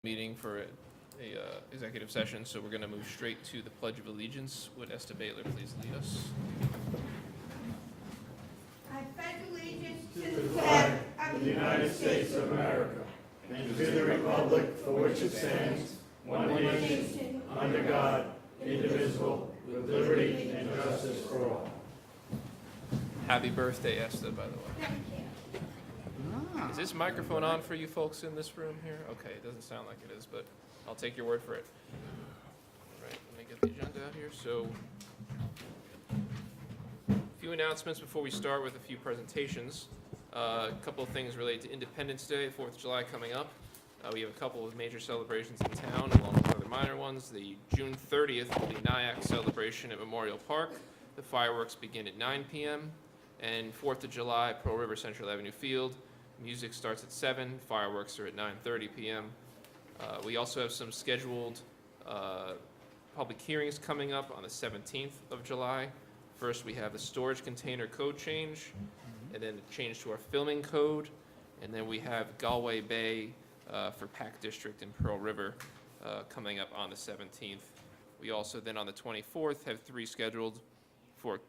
meeting for a executive session, so we're going to move straight to the Pledge of Allegiance. Would Esther Baylor please lead us? I pledge allegiance to the flag of the United States of America and to the republic for which it stands, one nation, under God, indivisible, with liberty and justice for all. Happy birthday, Esther, by the way. Thank you. Is this microphone on for you folks in this room here? Okay, it doesn't sound like it is, but I'll take your word for it. All right, let me get the agenda out here. So, a few announcements before we start with a few presentations. A couple of things related to Independence Day, 4th of July coming up. We have a couple of major celebrations in town, along with other minor ones. The June 30th will be NIAC celebration at Memorial Park. The fireworks begin at 9 p.m. And 4th of July, Pearl River Central Avenue Field. Music starts at 7, fireworks are at 9:30 p.m. We also have some scheduled public hearings coming up on the 17th of July. First, we have the storage container code change, and then a change to our filming code, and then we have Galway Bay for Pack District in Pearl River coming up on the 17th. We also then on the 24th have 3 scheduled for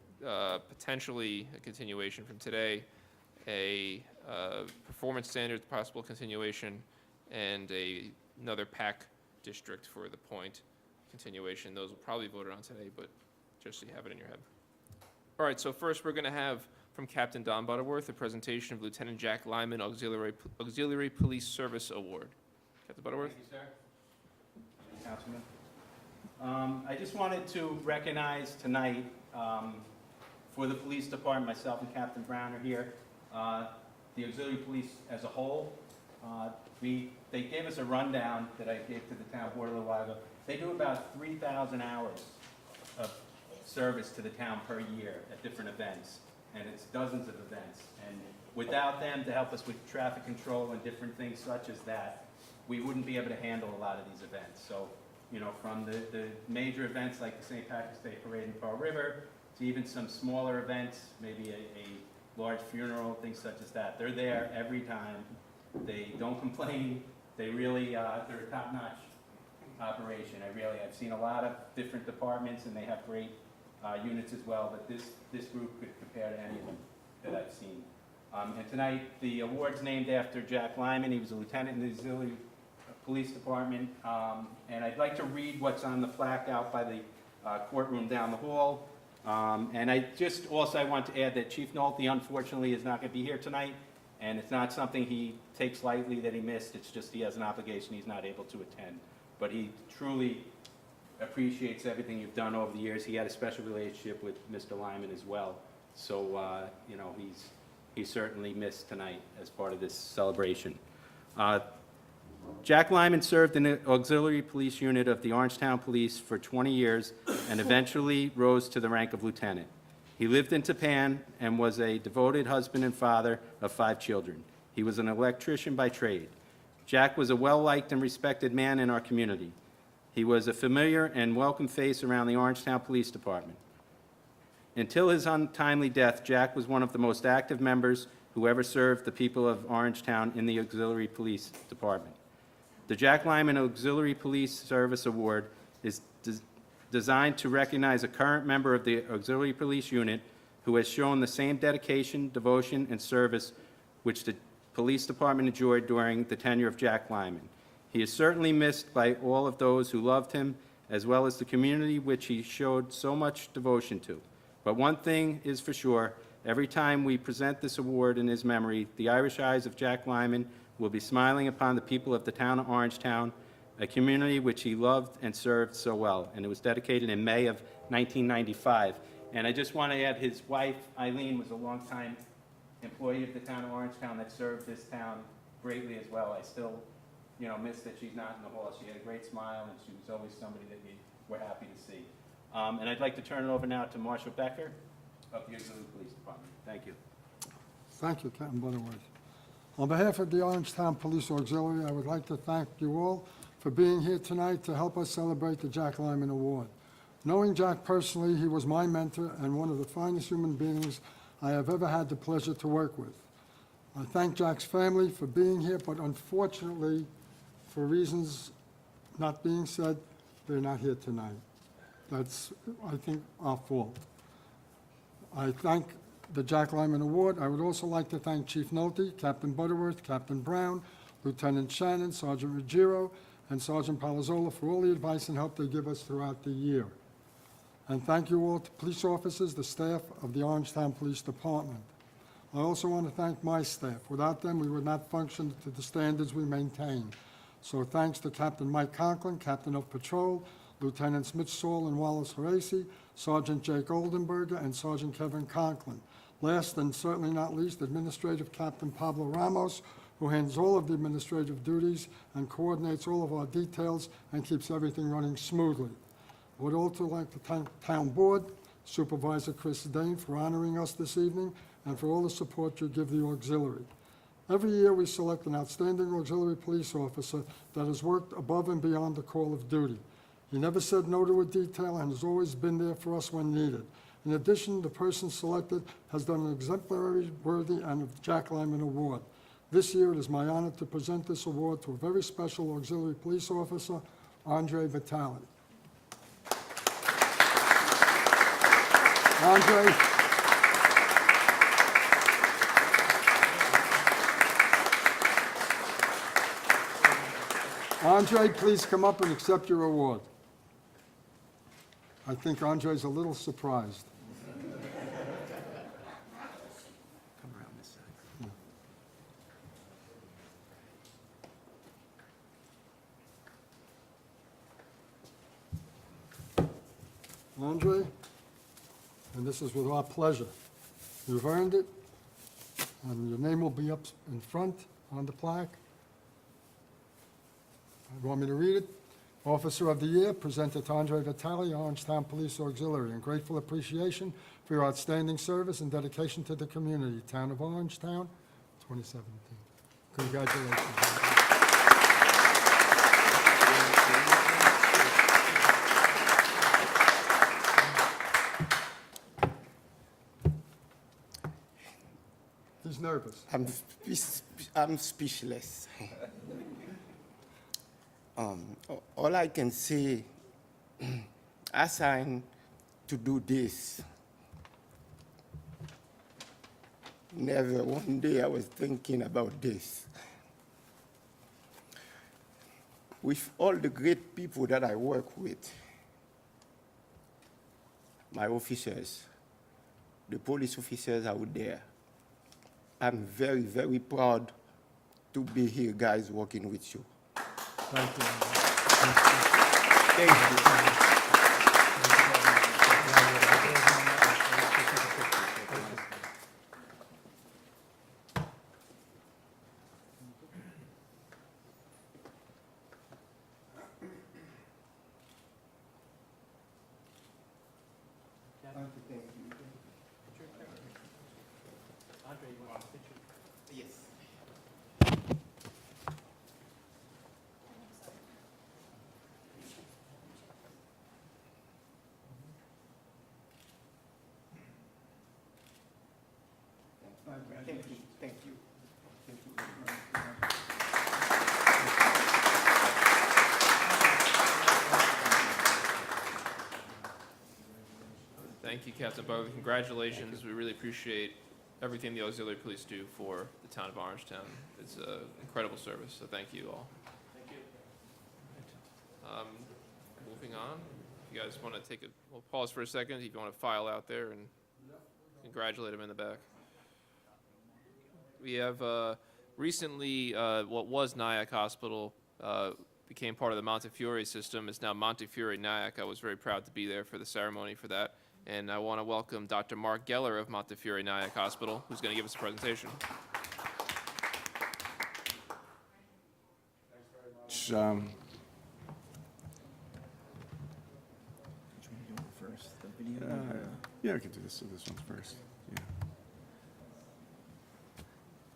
potentially a continuation from today, a performance standards possible continuation, and another PAC district for the point continuation. Those will probably be voted on today, but just so you have it in your head. All right, so first we're going to have from Captain Don Butterworth a presentation of Lieutenant Jack Lyman Auxiliary Police Service Award. Captain Butterworth. Thank you, sir. Councilman. I just wanted to recognize tonight for the police department, myself and Captain Brown are here, the auxiliary police as a whole. They gave us a rundown that I gave to the town board a little while ago. They do about 3,000 hours of service to the town per year at different events, and it's dozens of events. And without them to help us with traffic control and different things such as that, we wouldn't be able to handle a lot of these events. So, you know, from the major events like the St. Patrick's Day Parade in Pearl River, to even some smaller events, maybe a large funeral, things such as that. They're there every time. They don't complain. They really, they're a top-notch operation. I've seen a lot of different departments, and they have great units as well, but this group could compare to any of them that I've seen. And tonight, the award's named after Jack Lyman. He was a lieutenant in the auxiliary police department. And I'd like to read what's on the plaque out by the courtroom down the hall. And I want to add that Chief Nolte, unfortunately, is not going to be here tonight, and it's not something he takes lightly that he missed. It's just he has an obligation he's not able to attend. But he truly appreciates everything you've done over the years. He had a special relationship with Mr. Lyman as well. So, you know, he's certainly missed tonight as part of this celebration. Jack Lyman served in the auxiliary police unit of the Orangetown Police for 20 years and eventually rose to the rank of lieutenant. He lived in Tapan and was a devoted husband and father of 5 children. He was an electrician by trade. Jack was a well-liked and respected man in our community. He was a familiar and welcome face around the Orangetown Police Department. Until his untimely death, Jack was one of the most active members who ever served the people of Orangetown in the Auxiliary Police Department. The Jack Lyman Auxiliary Police Service Award is designed to recognize a current member of the Auxiliary Police Unit who has shown the same dedication, devotion, and service which the police department enjoyed during the tenure of Jack Lyman. He is certainly missed by all of those who loved him, as well as the community which he showed so much devotion to. But one thing is for sure, every time we present this award in his memory, the Irish eyes of Jack Lyman will be smiling upon the people of the town of Orangetown, a community which he loved and served so well. And it was dedicated in May of 1995. And I just want to add, his wife, Eileen, was a longtime employee of the town of Orangetown that served this town greatly as well. I still, you know, miss that she's not in the hall. She had a great smile, and she was always somebody that we were happy to see. And I'd like to turn it over now to Marshal Becker of the Auxiliary Police Department. Thank you. Thank you, Captain Butterworth. On behalf of the Orangetown Police Auxiliary, I would like to thank you all for being here tonight to help us celebrate the Jack Lyman Award. Knowing Jack personally, he was my mentor and one of the finest human beings I have ever had the pleasure to work with. I thank Jack's family for being here, but unfortunately, for reasons not being said, they're not here tonight. That's, I think, our fault. I thank the Jack Lyman Award. I would also like to thank Chief Nolte, Captain Butterworth, Captain Brown, Lieutenant Shannon, Sergeant Ruggiero, and Sergeant Palazzolo for all the advice and help they give us throughout the year. And thank you all to police officers, the staff of the Orangetown Police Department. I also want to thank my staff. Without them, we would not function to the standards we maintain. So thanks to Captain Mike Conklin, Captain of Patrol, Lieutenants Mitch Saul and Wallace Horaci, Sergeant Jake Oldenberger, and Sergeant Kevin Conklin. Last and certainly not least, Administrative Captain Pablo Ramos, who handles all of the administrative duties and coordinates all of our details and keeps everything running smoothly. I would also like to thank the Town Board, Supervisor Chris Dane, for honoring us this evening and for all the support you give the auxiliary. Every year, we select an outstanding auxiliary police officer that has worked above and beyond the call of duty. He never said no to a detail and has always been there for us when needed. In addition, the person selected has done an exemplary, worthy, and Jack Lyman Award. This year, it is my honor to present this award to a very special auxiliary police officer, Andre Vitale. Andre. Andre, please come up and accept your award. I think Andre's a little surprised. Come around this side. Andre, and this is with our pleasure. You've earned it, and your name will be up in front on the plaque. You want me to read it? Officer of the Year, presented to Andre Vitale, Orangetown Police Auxiliary, in grateful appreciation for your outstanding service and dedication to the community, Town of Orangetown, 2017. Congratulations. He's nervous. I'm speechless. All I can say, I signed to do this. Never one day I was thinking about this. With all the great people that I work with, my officers, the police officers out there, I'm very, very proud to be here, guys, working with you. Thank you. Thank you. Thank you. Thank you. Thank you very much. Thank you, Captain Butler. Congratulations. We really appreciate everything the auxiliary police do for the town of Orangetown. It's an incredible service, so thank you all. Thank you. Moving on, if you guys want to we'll pause for a second, if you want to file out there and congratulate them in the back. We have recently, what was Nyack Hospital became part of the Montefiore system. It's now Montefiore Nyack. I was very proud to be there for the ceremony for that. And I want to welcome Dr. Mark Geller of Montefiore Nyack Hospital, who's going to give us a presentation. Yeah, we can do this. So this one's first. Yeah.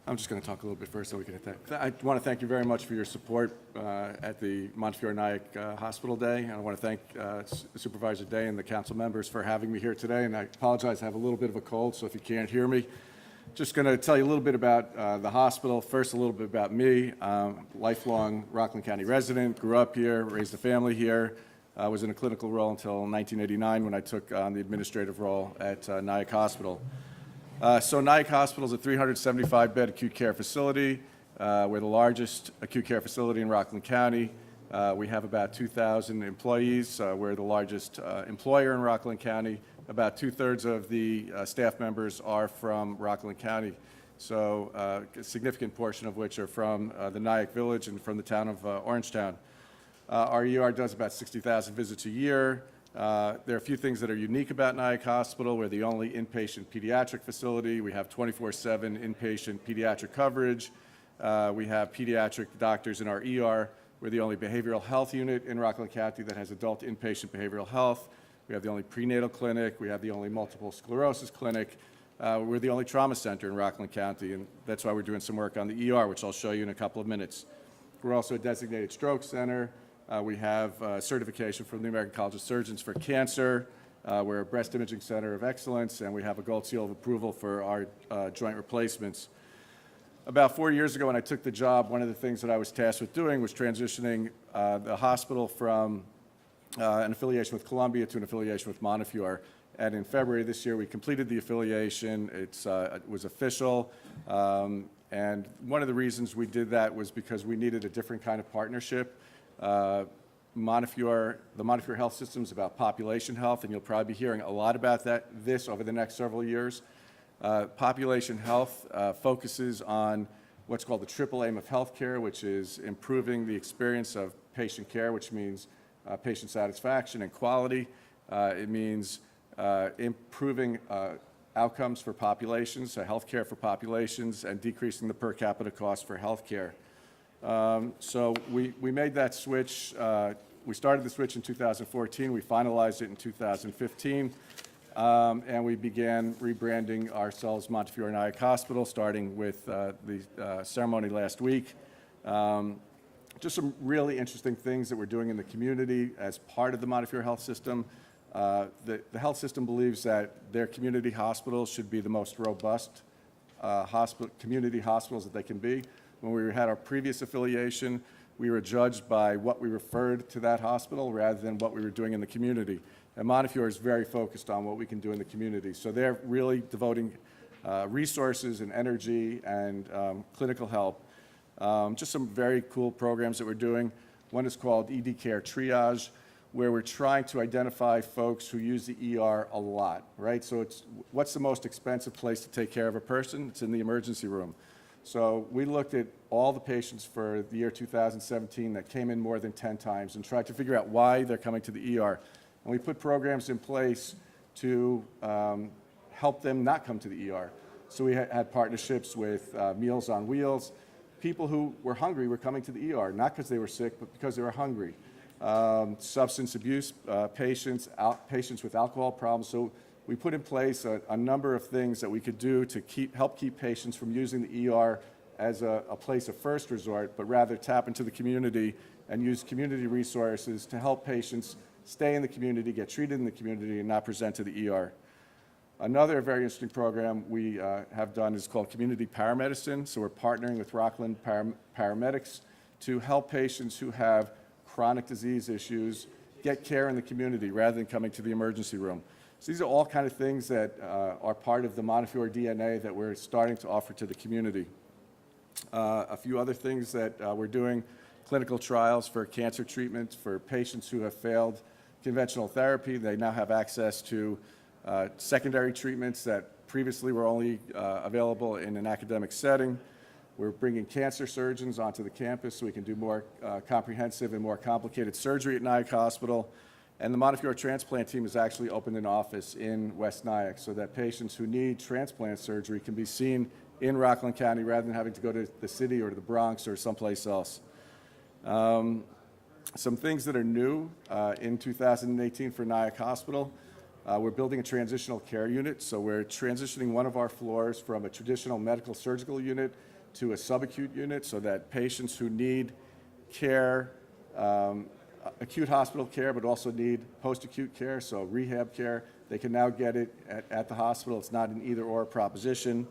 I'm just going to talk a little bit first so we can attack. I want to thank you very much for your support at the Montefiore Nyack Hospital Day. And I want to thank Supervisor Day and the council members for having me here today. And I apologize, I have a little bit of a cold, so if you can't hear me, Just going to tell you a little bit about the hospital. First, a little bit about me. Lifelong Rockland County resident, grew up here, raised a family here. Was in a clinical role until 1989 when I took on the administrative role at Nyack Hospital. So Nyack Hospital is a 375-bed acute care facility. We're the largest acute care facility in Rockland County. We have about 2,000 employees. We're the largest employer in Rockland County. About 2/3 of the staff members are from Rockland County, so a significant portion of which are from the Nyack Village and from the town of Orangetown. Our ER does about 60,000 visits a year. There are a few things that are unique about Nyack Hospital. We're the only inpatient pediatric facility. We have 24/7 inpatient pediatric coverage. We have pediatric doctors in our ER. We're the only behavioral health unit in Rockland County that has adult inpatient behavioral health. We have the only prenatal clinic. We have the only multiple sclerosis clinic. We're the only trauma center in Rockland County, and that's why we're doing some work on the ER, which I'll show you in a couple of minutes. We're also a designated stroke center. We have certification from the American College of Surgeons for cancer. We're a breast imaging center of excellence, and we have a gold seal of approval for our joint replacements. About 4 years ago when I took the job, one of the things that I was tasked with doing was transitioning the hospital from an affiliation with Columbia to an affiliation with Montefiore. And in February this year, we completed the affiliation. It was official. And one of the reasons we did that was because we needed a different kind of partnership. The Montefiore Health System is about population health, and you'll probably be hearing a lot about this over the next several years. Population health focuses on what's called the triple aim of healthcare, which is improving the experience of patient care, which means patient satisfaction and quality. It means improving outcomes for populations, so healthcare for populations, and decreasing the per capita cost for healthcare. So we made that switch. We started the switch in 2014. We finalized it in 2015. And we began rebranding ourselves Montefiore Nyack Hospital, starting with the ceremony last week. Just some really interesting things that we're doing in the community as part of the Montefiore Health System. The health system believes that their community hospitals should be the most robust community hospitals that they can be. When we had our previous affiliation, we were judged by what we referred to that hospital rather than what we were doing in the community. And Montefiore is very focused on what we can do in the community. So they're really devoting resources and energy and clinical help. Just some very cool programs that we're doing. One is called ED Care Triage, where we're trying to identify folks who use the ER a lot, right? So what's the most expensive place to take care of a person? It's in the emergency room. So we looked at all the patients for the year 2017 that came in more than 10 times and tried to figure out why they're coming to the ER. And we put programs in place to help them not come to the ER. So we had partnerships with Meals on Wheels. People who were hungry were coming to the ER, not because they were sick, but because they were hungry. Substance abuse patients, patients with alcohol problems. So we put in place a number of things that we could do to help keep patients from using the ER as a place of first resort, but rather tap into the community and use community resources to help patients stay in the community, get treated in the community, and not present to the ER. Another very interesting program we have done is called Community Paramedicine. So we're partnering with Rockland paramedics to help patients who have chronic disease issues get care in the community rather than coming to the emergency room. So these are all kind of things that are part of the Montefiore DNA that we're starting to offer to the community. A few other things that we're doing: clinical trials for cancer treatment for patients who have failed conventional therapy. They now have access to secondary treatments that previously were only available in an academic setting. We're bringing cancer surgeons onto the campus so we can do more comprehensive and more complicated surgery at Nyack Hospital. And the Montefiore transplant team has actually opened an office in West Nyack so that patients who need transplant surgery can be seen in Rockland County rather than having to go to the city or to the Bronx or someplace else. Some things that are new in 2018 for Nyack Hospital. We're building a transitional care unit, so we're transitioning one of our floors from a traditional medical surgical unit to a subacute unit so that patients who need care, acute hospital care, but also need post-acute care, so rehab care, they can now get it at the hospital. It's not an either-or proposition.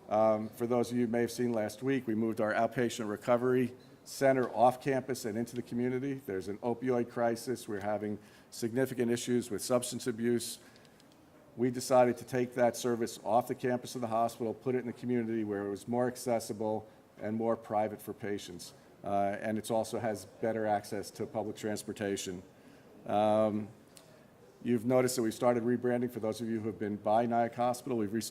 For those of you who may have seen last week, we moved our outpatient recovery center off campus and into the community. There's an opioid crisis. We're having significant issues with substance abuse. We decided to take that service off the campus of the hospital, put it in the community where it was more accessible and more private for patients. And it also has better access to public transportation. You've noticed that we've started rebranding. For those of you who have been by Nyack Hospital, we've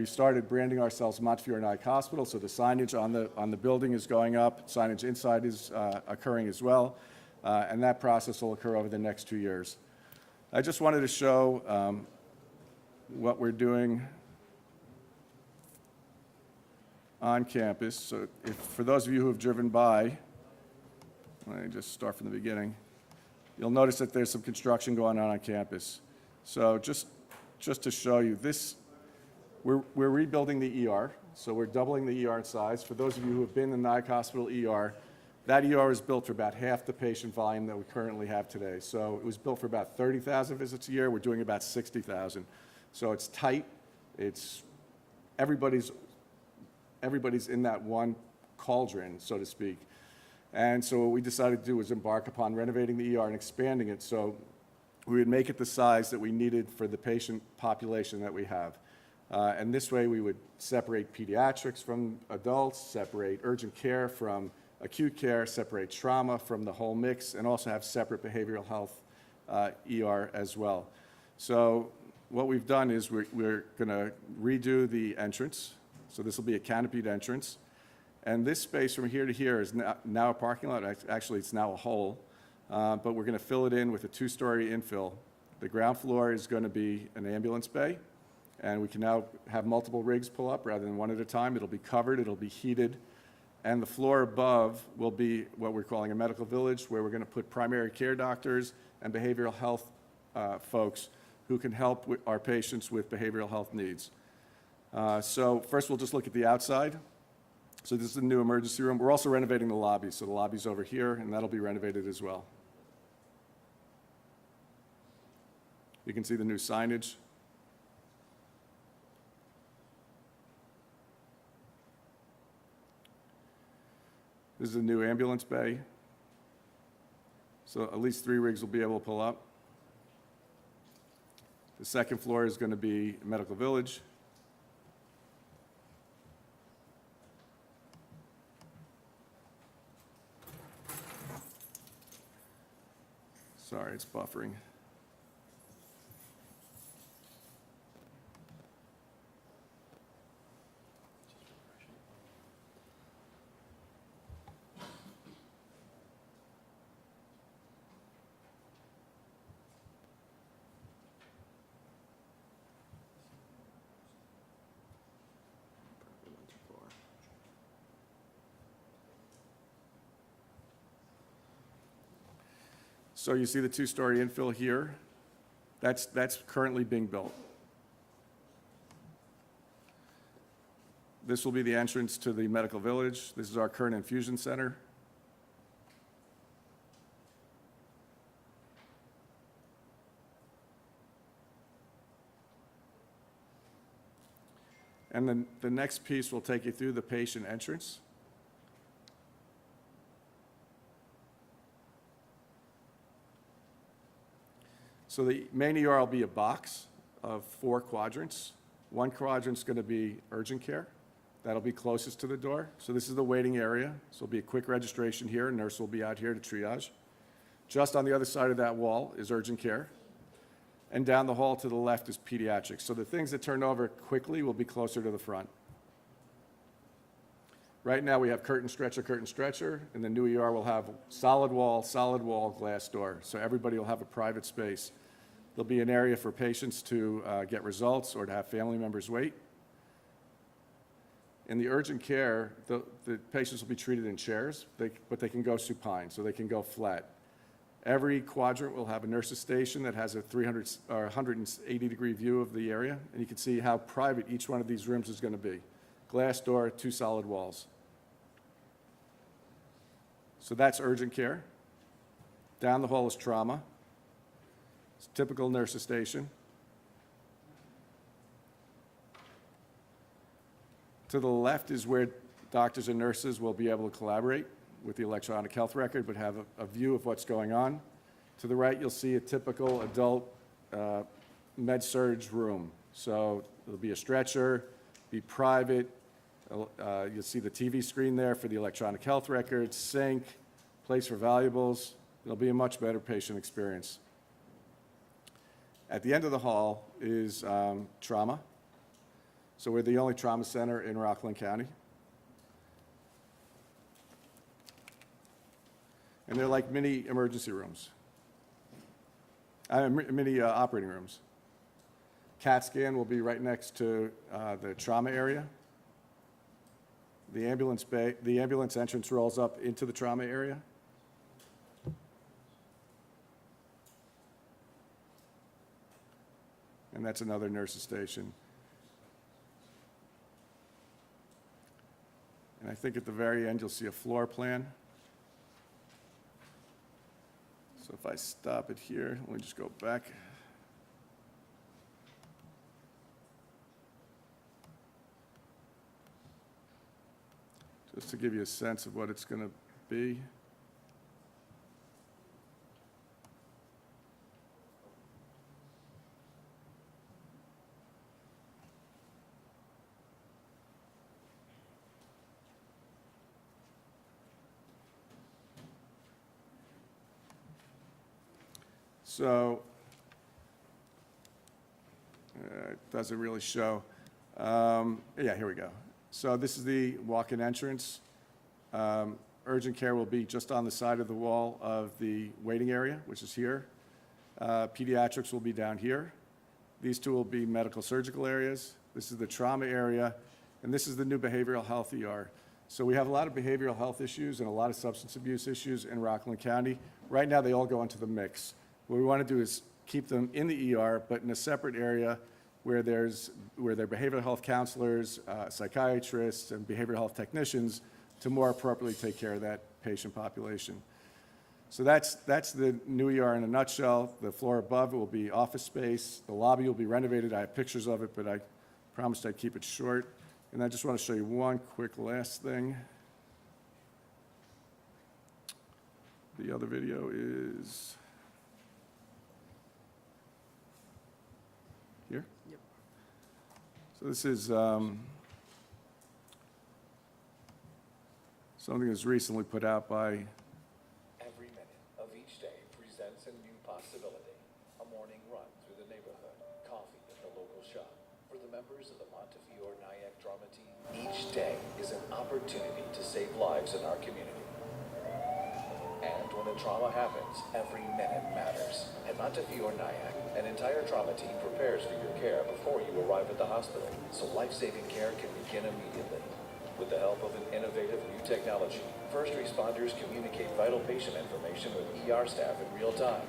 started branding ourselves Montefiore Nyack Hospital, so the signage on the building is going up, signage inside is occurring as well, and that process will occur over the next 2 years. I just wanted to show what we're doing on campus. So for those of you who have driven by, let me just start from the beginning. You'll notice that there's some construction going on campus. So just to show you this, we're rebuilding the ER. So we're doubling the ER in size. For those of you who have been in the Nyack Hospital ER, that ER is built for about half the patient volume that we currently have today. So it was built for about 30,000 visits a year. We're doing about 60,000. So it's tight. It's everybody's in that one cauldron, so to speak. And so what we decided to do was embark upon renovating the ER and expanding it so we would make it the size that we needed for the patient population that we have. And this way we would separate pediatrics from adults, separate urgent care from acute care, separate trauma from the whole mix, and also have separate behavioral health ER as well. So what we've done is we're going to redo the entrance. So this will be a canopied entrance. And this space from here to here is now a parking lot. Actually, it's now a hole, but we're going to fill it in with a 2-story infill. The ground floor is going to be an ambulance bay, and we can now have multiple rigs pull up rather than one at a time. It'll be covered, it'll be heated, and the floor above will be what we're calling a medical village, where we're going to put primary care doctors and behavioral health folks who can help with our patients with behavioral health needs. So first, we'll just look at the outside. So this is the new emergency room. We're also renovating the lobby. So the lobby's over here, and that'll be renovated as well. You can see the new signage. This is a new ambulance bay. So at least 3 rigs will be able to pull up. The second floor is going to be a medical village. Sorry, it's buffering. So you see the 2-story infill here. That's currently being built. This will be the entrance to the medical village. This is our current infusion center. And then the next piece will take you through the patient entrance. So the main ER will be a box of 4 quadrants. One quadrant's going to be urgent care. That'll be closest to the door. So this is the waiting area. So it'll be a quick registration here. A nurse will be out here to triage. Just on the other side of that wall is urgent care. And down the hall to the left is pediatrics. So the things that turn over quickly will be closer to the front. Right now we have curtain stretcher, and the new ER will have solid wall, glass door. So everybody will have a private space. There'll be an area for patients to get results or to have family members wait. In the urgent care, the patients will be treated in chairs, but they can go supine, so they can go flat. Every quadrant will have a nurse's station that has a 180-degree view of the area, and you can see how private each one of these rooms is going to be. Glass door, 2 solid walls. So that's urgent care. Down the hall is trauma. It's a typical nurse's station. To the left is where doctors and nurses will be able to collaborate with the electronic health record, but have a view of what's going on. To the right, you'll see a typical adult med-surg room. So there'll be a stretcher, be private. You'll see the TV screen there for the electronic health records, sink, place for valuables. It'll be a much better patient experience. At the end of the hall is trauma. So we're the only trauma center in Rockland County. And they're like mini emergency rooms, mini operating rooms. CAT scan will be right next to the trauma area. The ambulance entrance rolls up into the trauma area. And that's another nurse's station. And I think at the very end, you'll see a floor plan. So if I stop it here, let me just go back. Just to give you a sense of what it's going to be. So it doesn't really show. Yeah, here we go. So this is the walk-in entrance. Urgent care will be just on the side of the wall of the waiting area, which is here. Pediatrics will be down here. These two will be medical surgical areas. This is the trauma area, and this is the new behavioral health ER. So we have a lot of behavioral health issues and a lot of substance abuse issues in Rockland County. Right now, they all go into the mix. What we want to do is keep them in the ER, but in a separate area where there are behavioral health counselors, psychiatrists, and behavioral health technicians to more appropriately take care of that patient population. So that's the new ER in a nutshell. The floor above will be office space. The lobby will be renovated. I have pictures of it, but I promised I'd keep it short. And I just want to show you one quick last thing. The other video is here. Yep. So this is something that's recently put out by Every minute of each day presents a new possibility. A morning run through the neighborhood, coffee at the local shop. For the members of the Montefiore Nyack Drama Team, each day is an opportunity to save lives in our community. And when a trauma happens, every minute matters. At Montefiore Nyack, an entire trauma team prepares for your care before you arrive at the hospital, so life-saving care can begin immediately. With the help of an innovative new technology, first responders communicate vital patient information with ER staff in real time.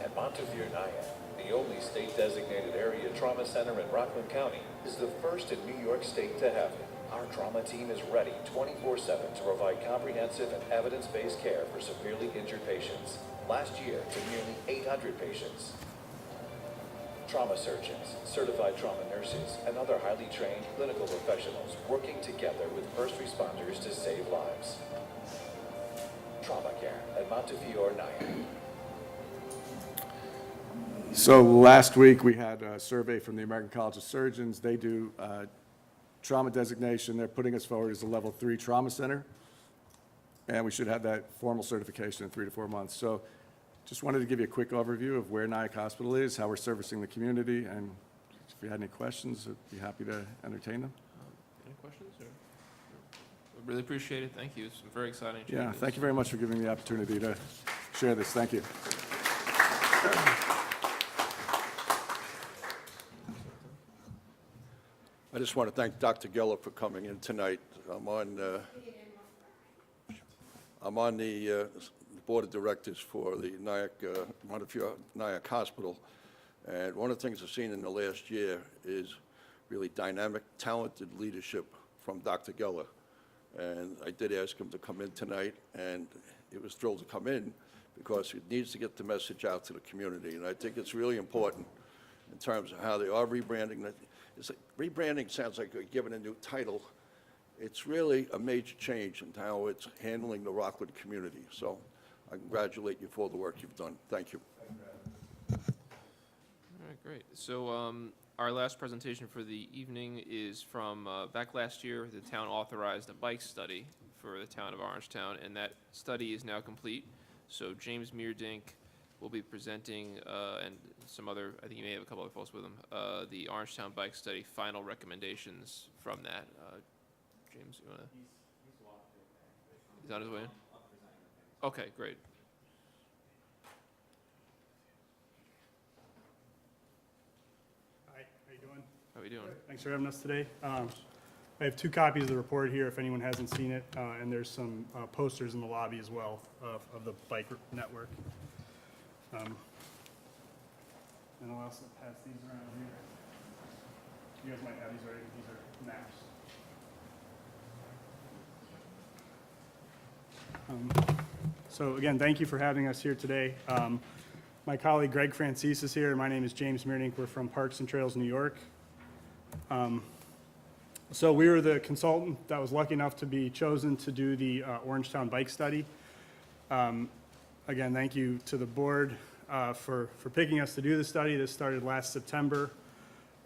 At Montefiore Nyack, the only state-designated area trauma center in Rockland County, is the first in New York State to have it. Our trauma team is ready 24/7 to provide comprehensive and evidence-based care for severely injured patients. Last year, to nearly 800 patients. Trauma surgeons, certified trauma nurses, and other highly trained clinical professionals working together with first responders to save lives. Trauma care at Montefiore Nyack. So last week, we had a survey from the American College of Surgeons. They do trauma designation. They're putting us forward as a level 3 trauma center. And we should have that formal certification in 3 to 4 months. So just wanted to give you a quick overview of where Nyack Hospital is, how we're servicing the community, and if you had any questions, I'd be happy to entertain them. Any questions? Or? We really appreciate it. Thank you. Some very exciting changes. Yeah, thank you very much for giving me the opportunity to share this. Thank you. I just want to thank Dr. Geller for coming in tonight. I'm on the board of directors for the Montefiore Nyack Hospital, and one of the things I've seen in the last year is really dynamic, talented leadership from Dr. Geller. And I did ask him to come in tonight, and he was thrilled to come in because he needs to get the message out to the community. And I think it's really important in terms of how they are rebranding. Rebranding sounds like you're given a new title, it's really a major change in how it's handling the Rockland community. So I congratulate you for all the work you've done. Thank you. All right, great. So our last presentation for the evening is from back last year. The town authorized a bike study for the town of Orangetown, and that study is now complete. So James Meerdink will be presenting, and some other, I think you may have a couple other folks with him, the Orangetown Bike Study final recommendations from that. James, you want to? He's on his way in? Okay, great. Hi, how you doing? How are we doing? Thanks for having us today. I have 2 copies of the report here if anyone hasn't seen it, and there's some posters in the lobby as well of the bike network. And I'll also pass these around here. You guys might have these already. These are maps. So again, thank you for having us here today. My colleague Greg Francis is here, and my name is James Meerdink. We're from Parks and Trails New York. So we were the consultant that was lucky enough to be chosen to do the Orangetown bike study. Again, thank you to the board for picking us to do the study. This started last September,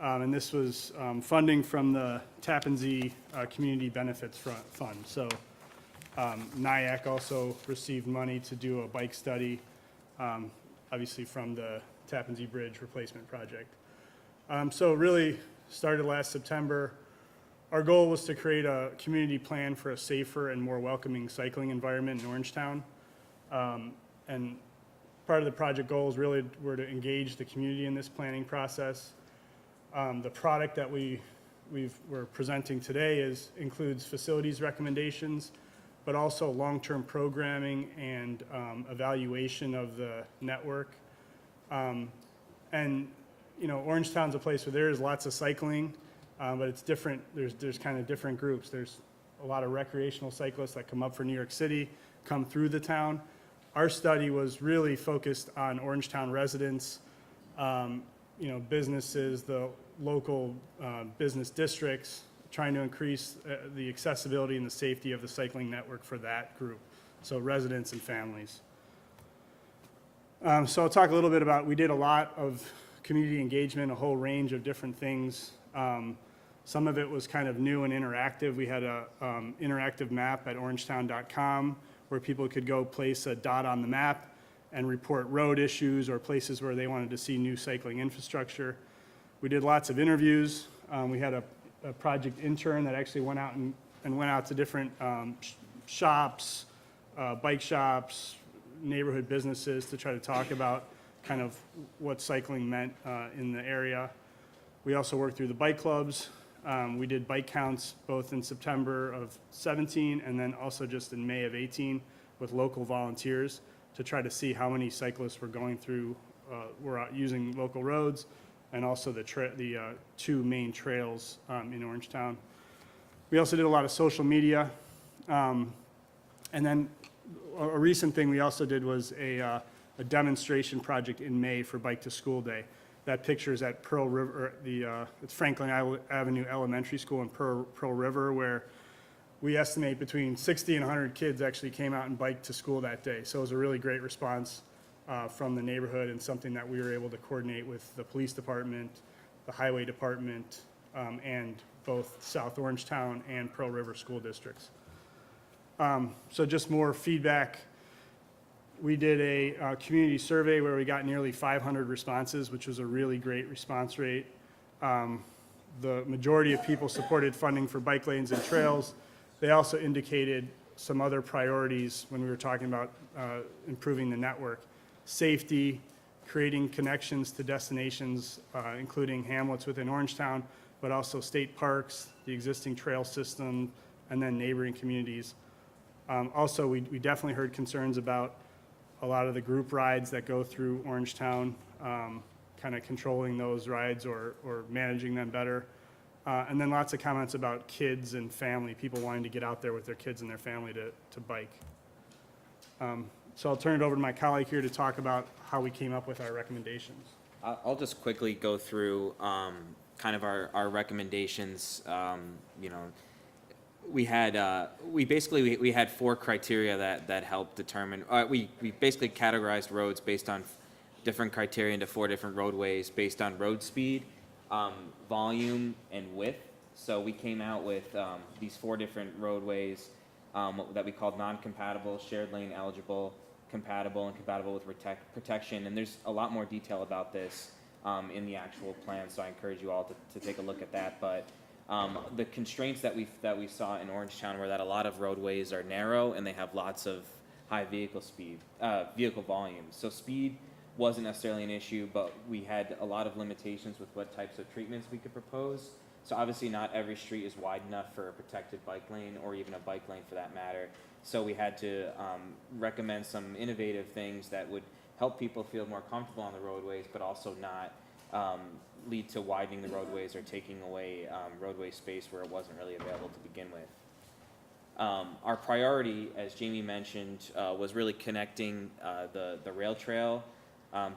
and this was funding from the Tappan Zee Community Benefits Fund. So NIAC also received money to do a bike study, obviously from the Tappan Zee Bridge Replacement Project. So it really started last September. Our goal was to create a community plan for a safer and more welcoming cycling environment in Orangetown. And part of the project goals really were to engage the community in this planning process. The product that we're presenting today includes facilities recommendations, but also long-term programming and evaluation of the network. And you know, Orangetown's a place where there is lots of cycling, but it's different. There's kind of different groups. There's a lot of recreational cyclists that come up for New York City, come through the town. Our study was really focused on Orangetown residents, you know, businesses, the local business districts, trying to increase the accessibility and the safety of the cycling network for that group, so residents and families. So I'll talk a little bit about, we did a lot of community engagement, a whole range of different things. Some of it was kind of new and interactive. We had a interactive map at orangetown.com where people could go place a dot on the map and report road issues or places where they wanted to see new cycling infrastructure. We did lots of interviews. We had a project intern that actually went out and went out to different shops, bike shops, neighborhood businesses to try to talk about kind of what cycling meant in the area. We also worked through the bike clubs. We did bike counts both in September of 17 and then also just in May of 18 with local volunteers to try to see how many cyclists were going through, were using local roads, and also the 2 main trails in Orangetown. We also did a lot of social media. And then a recent thing we also did was a demonstration project in May for Bike to School Day. That picture is at Pearl River, it's Franklin Avenue Elementary School in Pearl River, where we estimate between 60 and 100 kids actually came out and biked to school that day. So it was a really great response from the neighborhood and something that we were able to coordinate with the police department, the highway department, and both South Orangetown and Pearl River school districts. So just more feedback. We did a community survey where we got nearly 500 responses, which was a really great response rate. The majority of people supported funding for bike lanes and trails. They also indicated some other priorities when we were talking about improving the network. Safety, creating connections to destinations, including hamlets within Orangetown, but also state parks, the existing trail system, and then neighboring communities. Also, we definitely heard concerns about a lot of the group rides that go through Orangetown, kind of controlling those rides or managing them better. And then lots of comments about kids and family, people wanting to get out there with their kids and their family to bike. So I'll turn it over to my colleague here to talk about how we came up with our recommendations. I'll just quickly go through kind of our recommendations. You know, we had, we had four criteria that helped determine, we basically categorized roads based on different criteria into four different roadways based on road speed, volume, and width. So we came out with these four different roadways that we called non-compatible, shared lane eligible, compatible, and compatible with protection. And there's a lot more detail about this in the actual plan, so I encourage you all to take a look at that. But the constraints that we saw in Orangetown were that a lot of roadways are narrow and they have lots of high vehicle volumes. So speed wasn't necessarily an issue, but we had a lot of limitations with what types of treatments we could propose. So obviously not every street is wide enough for a protected bike lane or even a bike lane for that matter. So we had to recommend some innovative things that would help people feel more comfortable on the roadways, but also not lead to widening the roadways or taking away roadway space where it wasn't really available to begin with. Our priority, as Jamie mentioned, was really connecting the rail trail,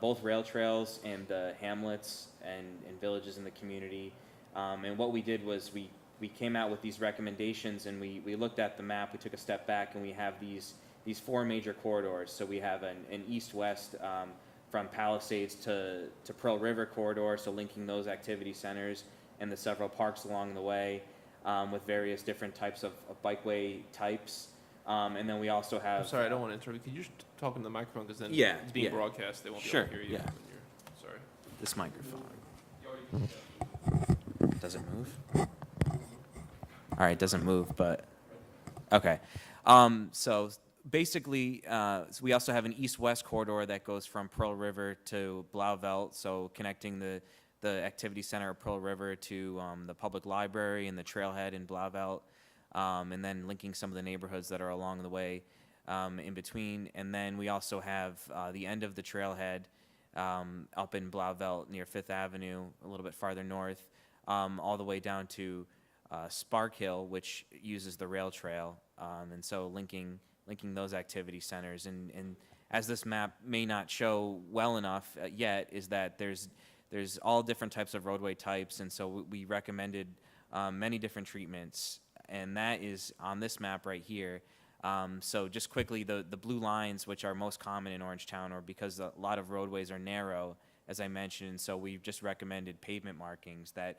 both rail trails and the hamlets and villages in the community. And what we did was we came out with these recommendations, and we looked at the map, we took a step back, and we have these four major corridors. So we have an east-west from Palisades to Pearl River corridor, so linking those activity centers and the several parks along the way with various different types of bikeway types. And then we also have... I'm sorry, I don't want to interrupt. Could you just talk in the microphone, because then Yeah, it's being yeah. broadcast. They won't be Sure, able to hear you yeah. when you're... Sorry. This microphone. You already... Does it move? All right, it doesn't move, but okay. So basically, so we also have an east-west corridor that goes from Pearl River to Blauvelt, so connecting the activity center of Pearl River to the public library and the trailhead in Blauvelt, and then linking some of the neighborhoods that are along the way in between. And then we also have the end of the trailhead up in Blauvelt near 5th Avenue, a little bit farther north, all the way down to Spark Hill, which uses the rail trail, and so linking those activity centers. And as this map may not show well enough yet, is that there's all different types of roadway types, and so we recommended many different treatments, and that is on this map right here. So just quickly, the blue lines, which are most common in Orangetown, or because a lot of roadways are narrow, as I mentioned, so we've just recommended pavement markings that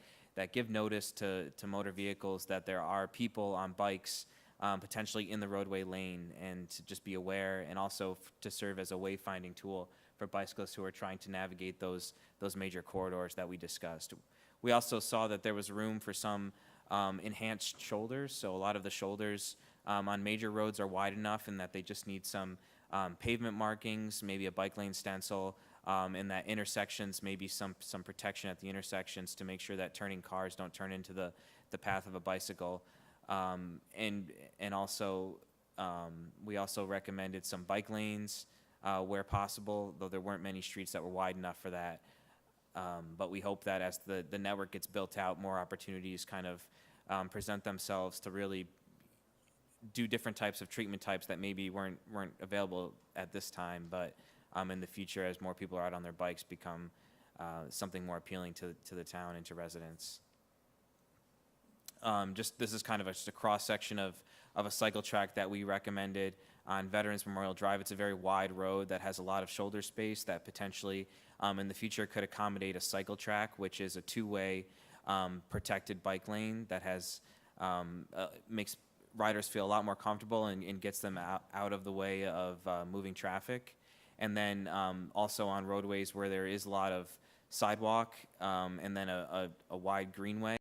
give notice to motor vehicles that there are people on bikes potentially in the roadway lane, and to just be aware, and also to serve as a wayfinding tool for bicyclists who are trying to navigate those major corridors that we discussed. We also saw that there was room for some enhanced shoulders, so a lot of the shoulders on major roads are wide enough, and that they just need some pavement markings, maybe a bike lane stencil, and that intersections, maybe some protection at the intersections to make sure that turning cars don't turn into the path of a bicycle. And also, we also recommended some bike lanes where possible, though there weren't many streets that were wide enough for that. But we hope that as the network gets built out, more opportunities kind of present themselves to really do different types of treatment types that maybe weren't available at this time, but in the future, as more people are out on their bikes, become something more appealing to the town and to residents. This is kind of just a cross-section of a cycle track that we recommended on Veterans Memorial Drive. It's a very wide road that has a lot of shoulder space that potentially in the future could accommodate a cycle track, which is a two-way protected bike lane that has makes riders feel a lot more comfortable and gets them out of the way of moving traffic. And then also on roadways where there is a lot of sidewalk and then a wide greenway.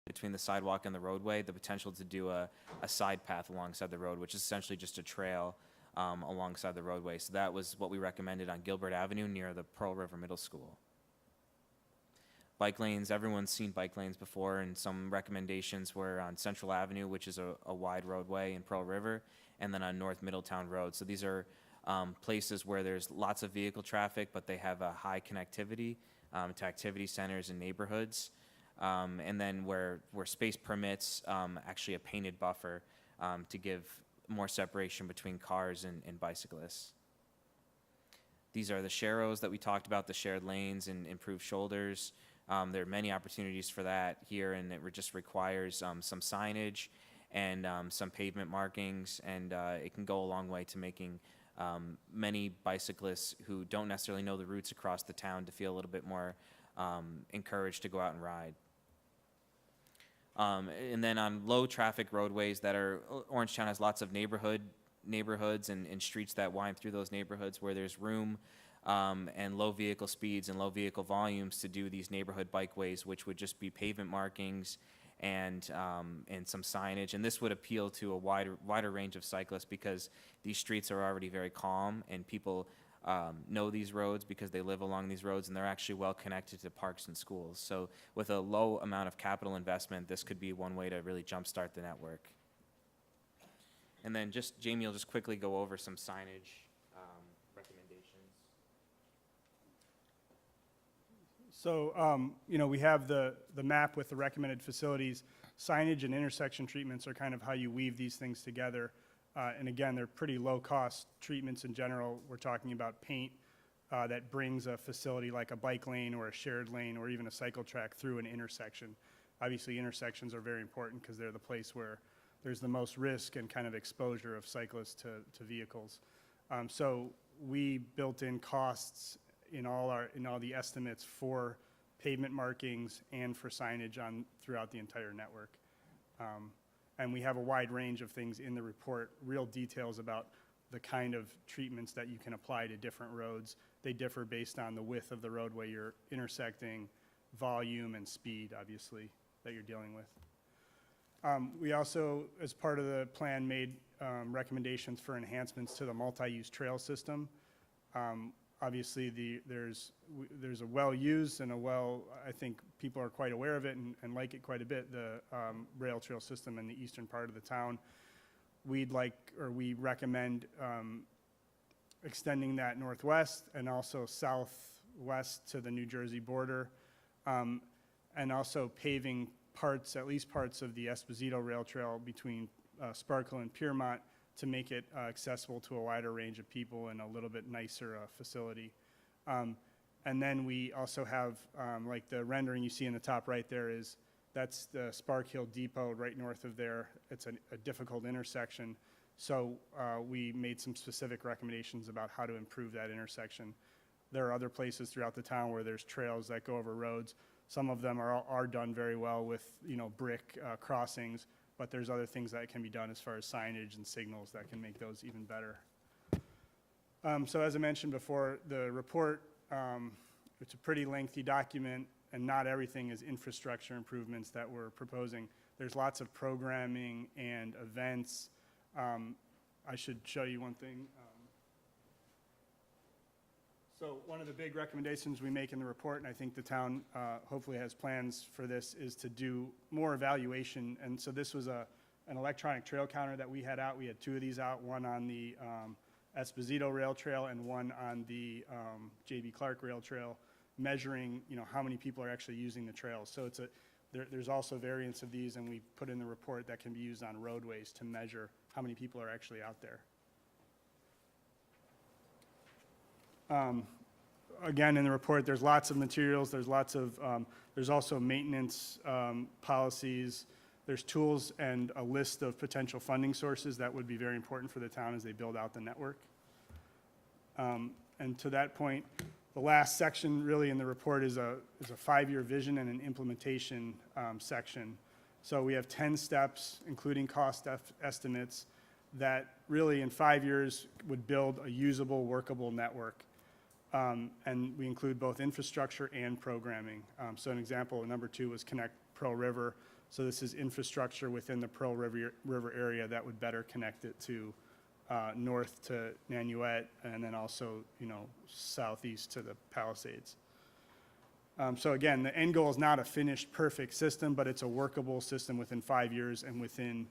Between the sidewalk and the roadway, the potential to do a side path alongside the road, which is essentially just a trail alongside the roadway. So that was what we recommended on Gilbert Avenue near the Pearl River Middle School. Bike lanes, everyone's seen bike lanes before, and some recommendations were on Central Avenue, which is a wide roadway in Pearl River, and then on North Middletown Road. So these are places where there's lots of vehicle traffic, but they have a high connectivity to activity centers and neighborhoods. And then where space permits, actually a painted buffer to give more separation between cars and bicyclists. These are the sharrows that we talked about, the shared lanes and improved shoulders. There are many opportunities for that here, and it just requires some signage and some pavement markings, and it can go a long way to making many bicyclists who don't necessarily know the routes across the town to feel a little bit more encouraged to go out and ride. And then on low traffic roadways that are, Orangetown has lots of neighborhoods and streets that wind through those neighborhoods where there's room and low vehicle speeds and low vehicle volumes to do these neighborhood bikeways, which would just be pavement markings and some signage. And this would appeal to a wider range of cyclists because these streets are already very calm and people know these roads because they live along these roads, and they're actually well connected to parks and schools. So with a low amount of capital investment, this could be one way to really jumpstart the network. And then Jamie will just quickly go over some signage recommendations. So, we have the map with the recommended facilities. Signage and intersection treatments are kind of how you weave these things together. And again, they're pretty low-cost treatments in general. We're talking about paint that brings a facility like a bike lane or a shared lane or even a cycle track through an intersection. Obviously, intersections are very important because they're the place where there's the most risk and kind of exposure of cyclists to vehicles. So we built in costs in all the estimates for pavement markings and for signage throughout the entire network. And we have a wide range of things in the report, real details about the kind of treatments that you can apply to different roads. They differ based on the width of the roadway you're intersecting, volume, and speed, obviously, that you're dealing with. We also, as part of the plan, made recommendations for enhancements to the multi-use trail system. Obviously, there's a well-used and I think people are quite aware of it and like it quite a bit, the rail trail system in the eastern part of the town. We recommend extending that northwest and also southwest to the New Jersey border, and also paving at least parts of the Esposito Rail Trail between Sparkle and Piermont to make it accessible to a wider range of people in a little bit nicer facility. And then we also have, like the rendering you see in the top right there that's the Spark Hill Depot right north of there. It's a difficult intersection. So we made some specific recommendations about how to improve that intersection. There are other places throughout the town where there's trails that go over roads. Some of them are done very well with, brick crossings, but there's other things that can be done as far as signage and signals that can make those even better. So as I mentioned before, the report, it's a pretty lengthy document, and not everything is infrastructure improvements that we're proposing. There's lots of programming and events. I should show you one thing. So one of the big recommendations we make in the report, and I think the town hopefully has plans for this, is to do more evaluation. And so this was an electronic trail counter that we had out. We had two of these out, one on the Esposito Rail Trail and one on the J.B. Clark Rail Trail, measuring how many people are actually using the trails. So there's also variants of these, and we put in the report that can be used on roadways to measure how many people are actually out there. Again, in the report, there's lots of materials. There's also maintenance policies. There's tools and a list of potential funding sources that would be very important for the town as they build out the network. And to that point, the last section really in the report is a 5-year vision and an implementation section. So we have 10 steps, including cost estimates, that really in 5 years would build a usable, workable network. And we include both infrastructure and programming. So an example, number 2 was Connect Pearl River. So this is infrastructure within the Pearl River area that would better connect it to north to Nanuet, and then also, southeast to the Palisades. So again, the end goal is not a finished, perfect system, but it's a workable system within 5 years and within,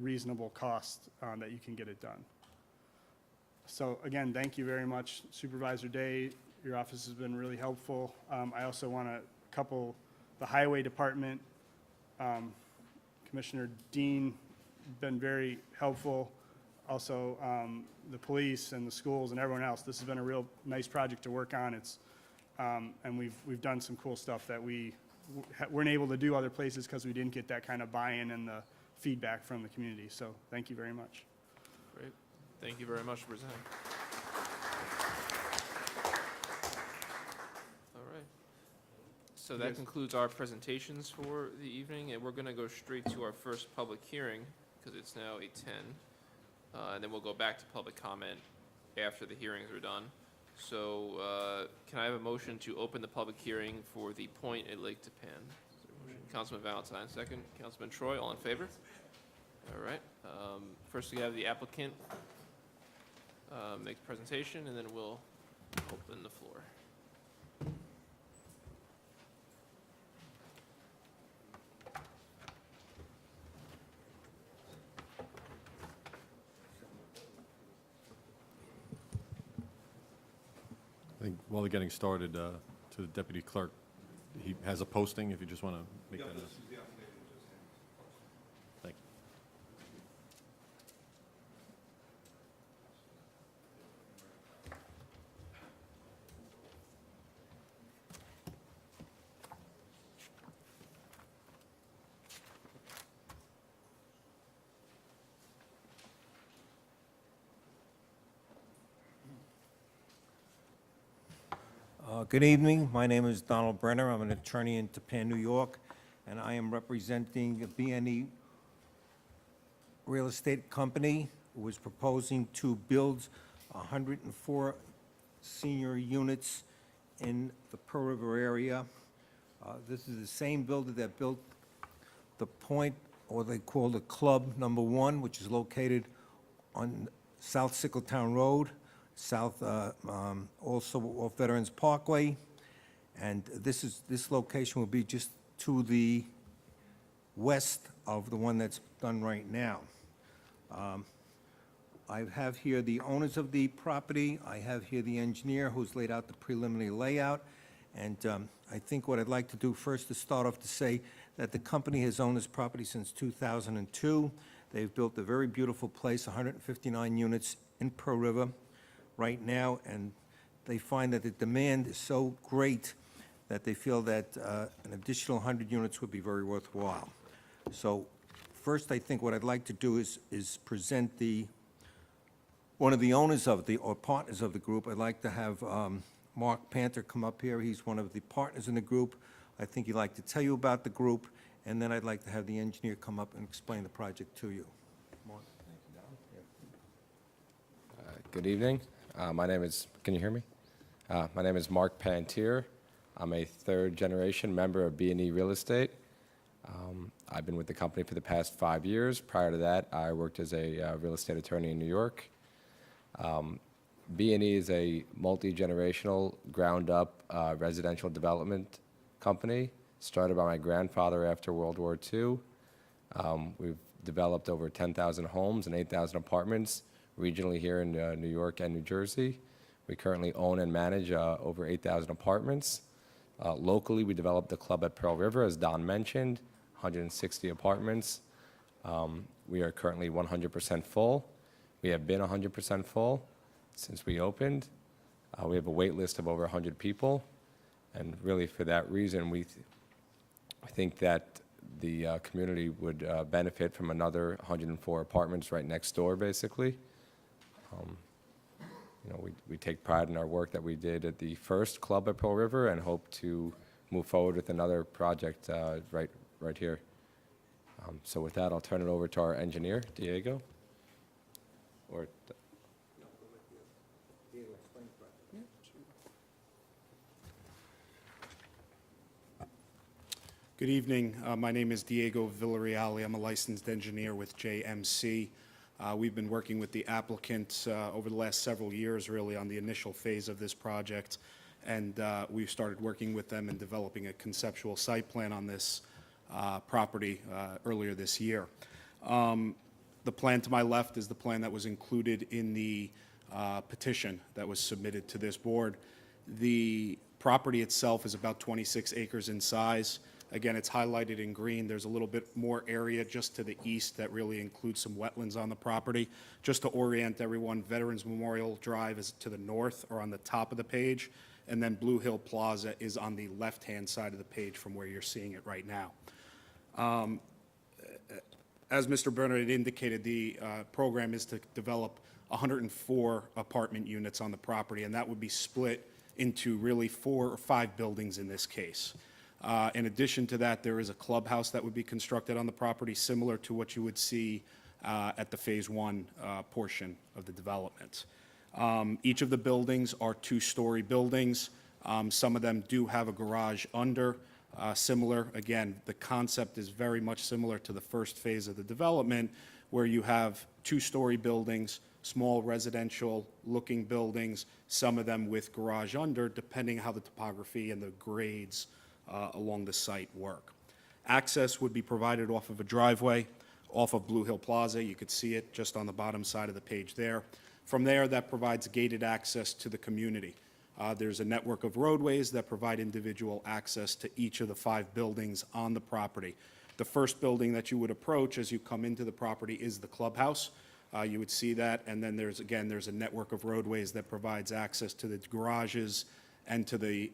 reasonable cost that you can get it done. So again, thank you very much, Supervisor Day. Your office has been really helpful. I also want to couple the Highway Department. Commissioner Dean, been very helpful. also the police and the schools and everyone else. This has been a real nice project to work on. And we've done some cool stuff that we weren't able to do other places because we didn't get that kind of buy-in and the feedback from the community. So thank you very much. Great. Thank you very much for presenting. All right. So that concludes our presentations for the evening, and we're going to go straight to our first public hearing because it's now 8:10. And then we'll go back to public comment after the hearings are done. So can I have a motion to open the public hearing for the Point at Lake Tapan? Councilman Valentine, second. Councilman Troy, all in favor? All right. First, we have the applicant make the presentation, and then we'll open the floor. I think while they're getting started, to the deputy clerk, he has a posting, if you just want to make that. Thank you. Good evening. My name is Donald Brenner. I'm an attorney in Tapan, New York, and I am representing a B&E real estate company who is proposing to build 104 senior units in the Pearl River area. This is the same builder that built the Point, or they call it Club Number 1, which is located on South Sickletown Road, south, also off Veterans Parkway. And this location will be just to the west of the one that's done right now. I have here the owners of the property. I have here the engineer who's laid out the preliminary layout. And I think what I'd like to do first is start off to say that the company has owned this property since 2002. They've built a very beautiful place, 159 units in Pearl River right now, and they find that the demand is so great that they feel that an additional 100 units would be very worthwhile. So first, I think what I'd like to do is present one of the owners of or partners of the group. I'd like to have Mark Panther come up here. He's one of the partners in the group. I think he'd like to tell you about the group, and then I'd like to have the engineer come up and explain the project to you. Mark. Good evening. My name is, can you hear me? My name is Mark Pantier. I'm a third-generation member of B&E Real Estate. I've been with the company for the past 5 years. Prior to that, I worked as a real estate attorney in New York. B&E is a multi-generational, ground-up residential development company, started by my grandfather after World War II. We've developed over 10,000 homes and 8,000 apartments regionally here in New York and New Jersey. We currently own and manage over 8,000 apartments. Locally, we developed the club at Pearl River, as Don mentioned, 160 apartments. We are currently 100% full. We have been 100% full since we opened. We have a wait list of over 100 people. And really, for that reason, I think that the community would benefit from another 104 apartments right next door, basically. You know, we take pride in our work that we did at the first club at Pearl River and hope to move forward with another project right here. So with that, I'll turn it over to our engineer, Diego. Good evening. My name is Diego Villarreal. I'm a licensed engineer with JMC. We've been working with the applicant over the last several years, really, on the initial phase of this project, and we've started working with them in developing a conceptual site plan on this property earlier this year. The plan to my left is the plan that was included in the petition that was submitted to this board. The property itself is about 26 acres in size. Again, it's highlighted in green. There's a little bit more area just to the east that really includes some wetlands on the property. Just to orient everyone, Veterans Memorial Drive is to the north or on the top of the page, and then Blue Hill Plaza is on the left-hand side of the page from where you're seeing it right now. As Mr. Bernard indicated, the program is to develop 104 apartment units on the property, and that would be split into really 4 or 5 buildings in this case. In addition to that, there is a clubhouse that would be constructed on the property, similar to what you would see at the Phase 1 portion of the development. Each of the buildings are 2-story buildings. Some of them do have a garage under. Similar, again, the concept is very much similar to the first phase of the development, where you have 2-story buildings, small residential-looking buildings, some of them with garage under, depending how the topography and the grades along the site work. Access would be provided off of a driveway, off of Blue Hill Plaza. You could see it just on the bottom side of the page there. From there, that provides gated access to the community. There's a network of roadways that provide individual access to each of the 5 buildings on the property. The first building that you would approach as you come into the property is the clubhouse. You would see that, and then there's a network of roadways that provides access to the garages and to the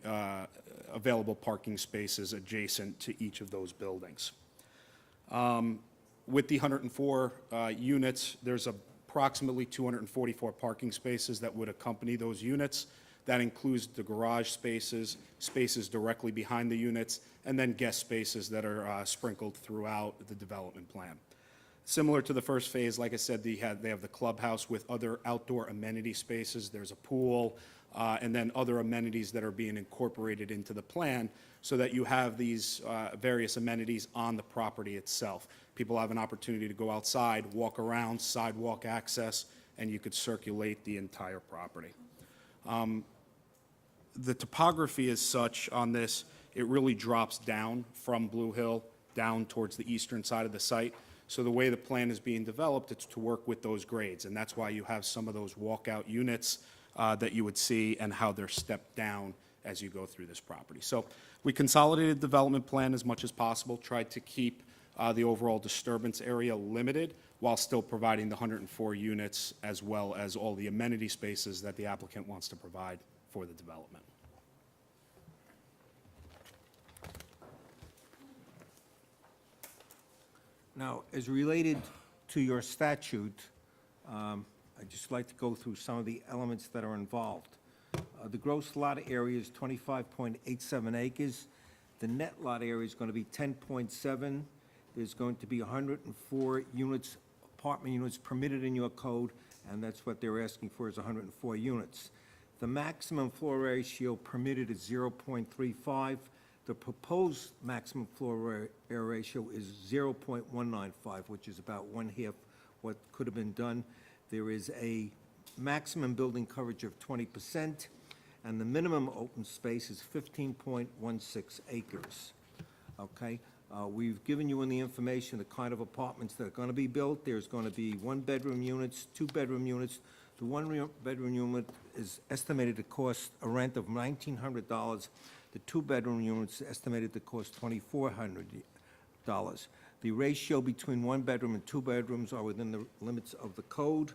available parking spaces adjacent to each of those buildings. With the 104 units, there's approximately 244 parking spaces that would accompany those units. That includes the garage spaces, spaces directly behind the units, and then guest spaces that are sprinkled throughout the development plan. Similar to the first phase, like I said, they have the clubhouse with other outdoor amenity spaces. There's a pool, and then other amenities that are being incorporated into the plan so that you have these various amenities on the property itself. People have an opportunity to go outside, walk around, sidewalk access, and you could circulate the entire property. The topography is such on this, it really drops down from Blue Hill down towards the eastern side of the site. So the way the plan is being developed, it's to work with those grades, and that's why you have some of those walkout units that you would see and how they're stepped down as you go through this property. So we consolidated the development plan as much as possible, tried to keep the overall disturbance area limited while still providing the 104 units as well as all the amenity spaces that the applicant wants to provide for the development. Now, as related to your statute, I'd just like to go through some of the elements that are involved. The gross lot area is 25.87 acres. The net lot area is going to be 10.7. There's going to be 104 units, apartment units permitted in your code, and that's what they're asking for is 104 units. The maximum floor ratio permitted is 0.35. The proposed maximum floor area ratio is 0.195, which is about 1/2 what could have been done. There is a maximum building coverage of 20%, and the minimum open space is 15.16 acres. Okay? We've given you in the information the kind of apartments that are going to be built. There's going to be 1-bedroom units, 2-bedroom units. The 1-bedroom unit is estimated to cost a rent of $1,900. The 2-bedroom units estimated to cost $2,400. The ratio between 1-bedroom and 2 bedrooms are within the limits of the code.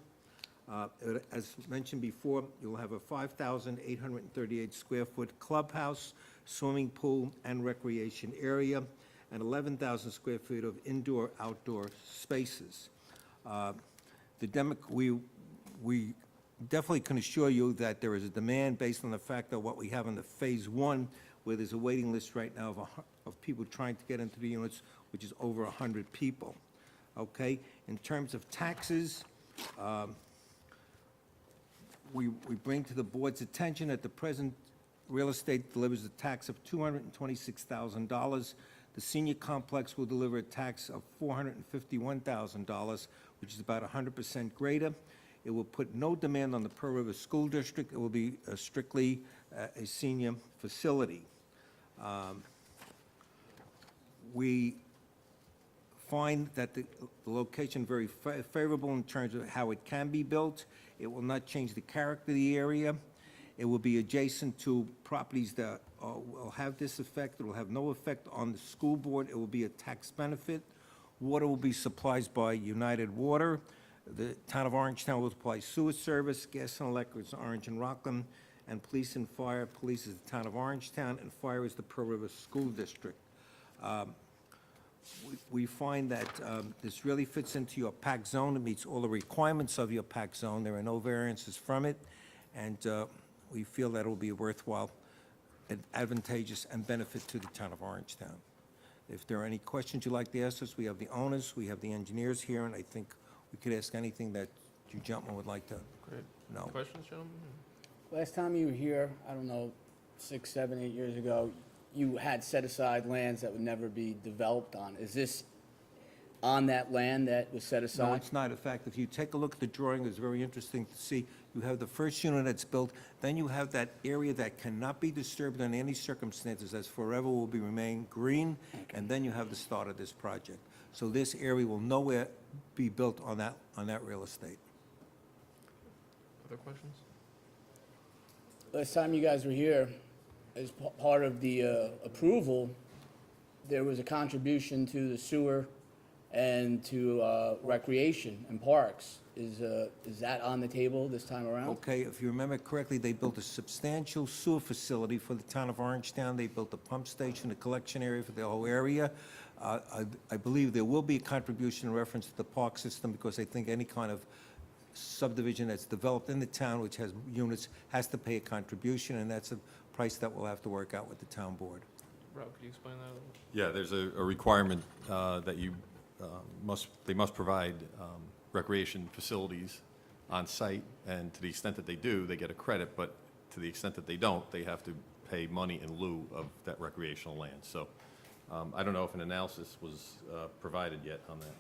As mentioned before, you'll have a 5,838 square foot clubhouse, swimming pool, and recreation area, and 11,000 square feet of indoor-outdoor spaces. We definitely can assure you that there is a demand based on the fact that what we have in the Phase 1, where there's a waiting list right now of people trying to get into the units, which is over 100 people. Okay? In terms of taxes, we bring to the board's attention that the present real estate delivers a tax of $226,000. The senior complex will deliver a tax of $451,000, which is about 100% greater. It will put no demand on the Pearl River School District. It will be strictly a senior facility. We find that the location very favorable in terms of how it can be built. It will not change the character of the area. It will be adjacent to properties that will have this effect. It will have no effect on the school board. It will be a tax benefit. Water will be supplied by United Water. The town of Orangetown will supply sewer service. Gas and electric is Orange and Rockland. And police and fire, police is the town of Orangetown, and fire is the Pearl River School District. We find that this really fits into your PAC zone. It meets all the requirements of your PAC zone. There are no variances from it, and we feel that it will be worthwhile, advantageous, and benefit to the town of Orangetown. If there are any questions you'd like to ask us, we have the owners, we have the engineers here, and I think we could ask anything that you gentlemen would like to Great. know. Questions, gentlemen? Last time you were here, I don't know, 6, 7, 8 years ago, you had set aside lands that would never be developed on. Is this on that land that was set aside? No, it's not. In fact, if you take a look at the drawing, it's very interesting to see. You have the first unit that's built, then you have that area that cannot be disturbed under any circumstances, as forever will be remain green, and then you have the start of this project. So this area will nowhere be built on that real estate. Other questions? Last time you guys were here, as part of the approval, there was a contribution to the sewer and to recreation and parks. Is that on the table this time around? Okay, if you remember correctly, they built a substantial sewer facility for the town of Orangetown. They built a pump station, a collection area for the whole area. I believe there will be a contribution in reference to the park system, because I think any kind of subdivision that's developed in the town which has units has to pay a contribution, and that's a price that we'll have to work out with the town board. Rob, could you explain that a little? Yeah, there's a requirement that they must provide recreation facilities on site, and to the extent that they do, they get a credit, but to the extent that they don't, they have to pay money in lieu of that recreational land. So I don't know if an analysis was provided yet on that.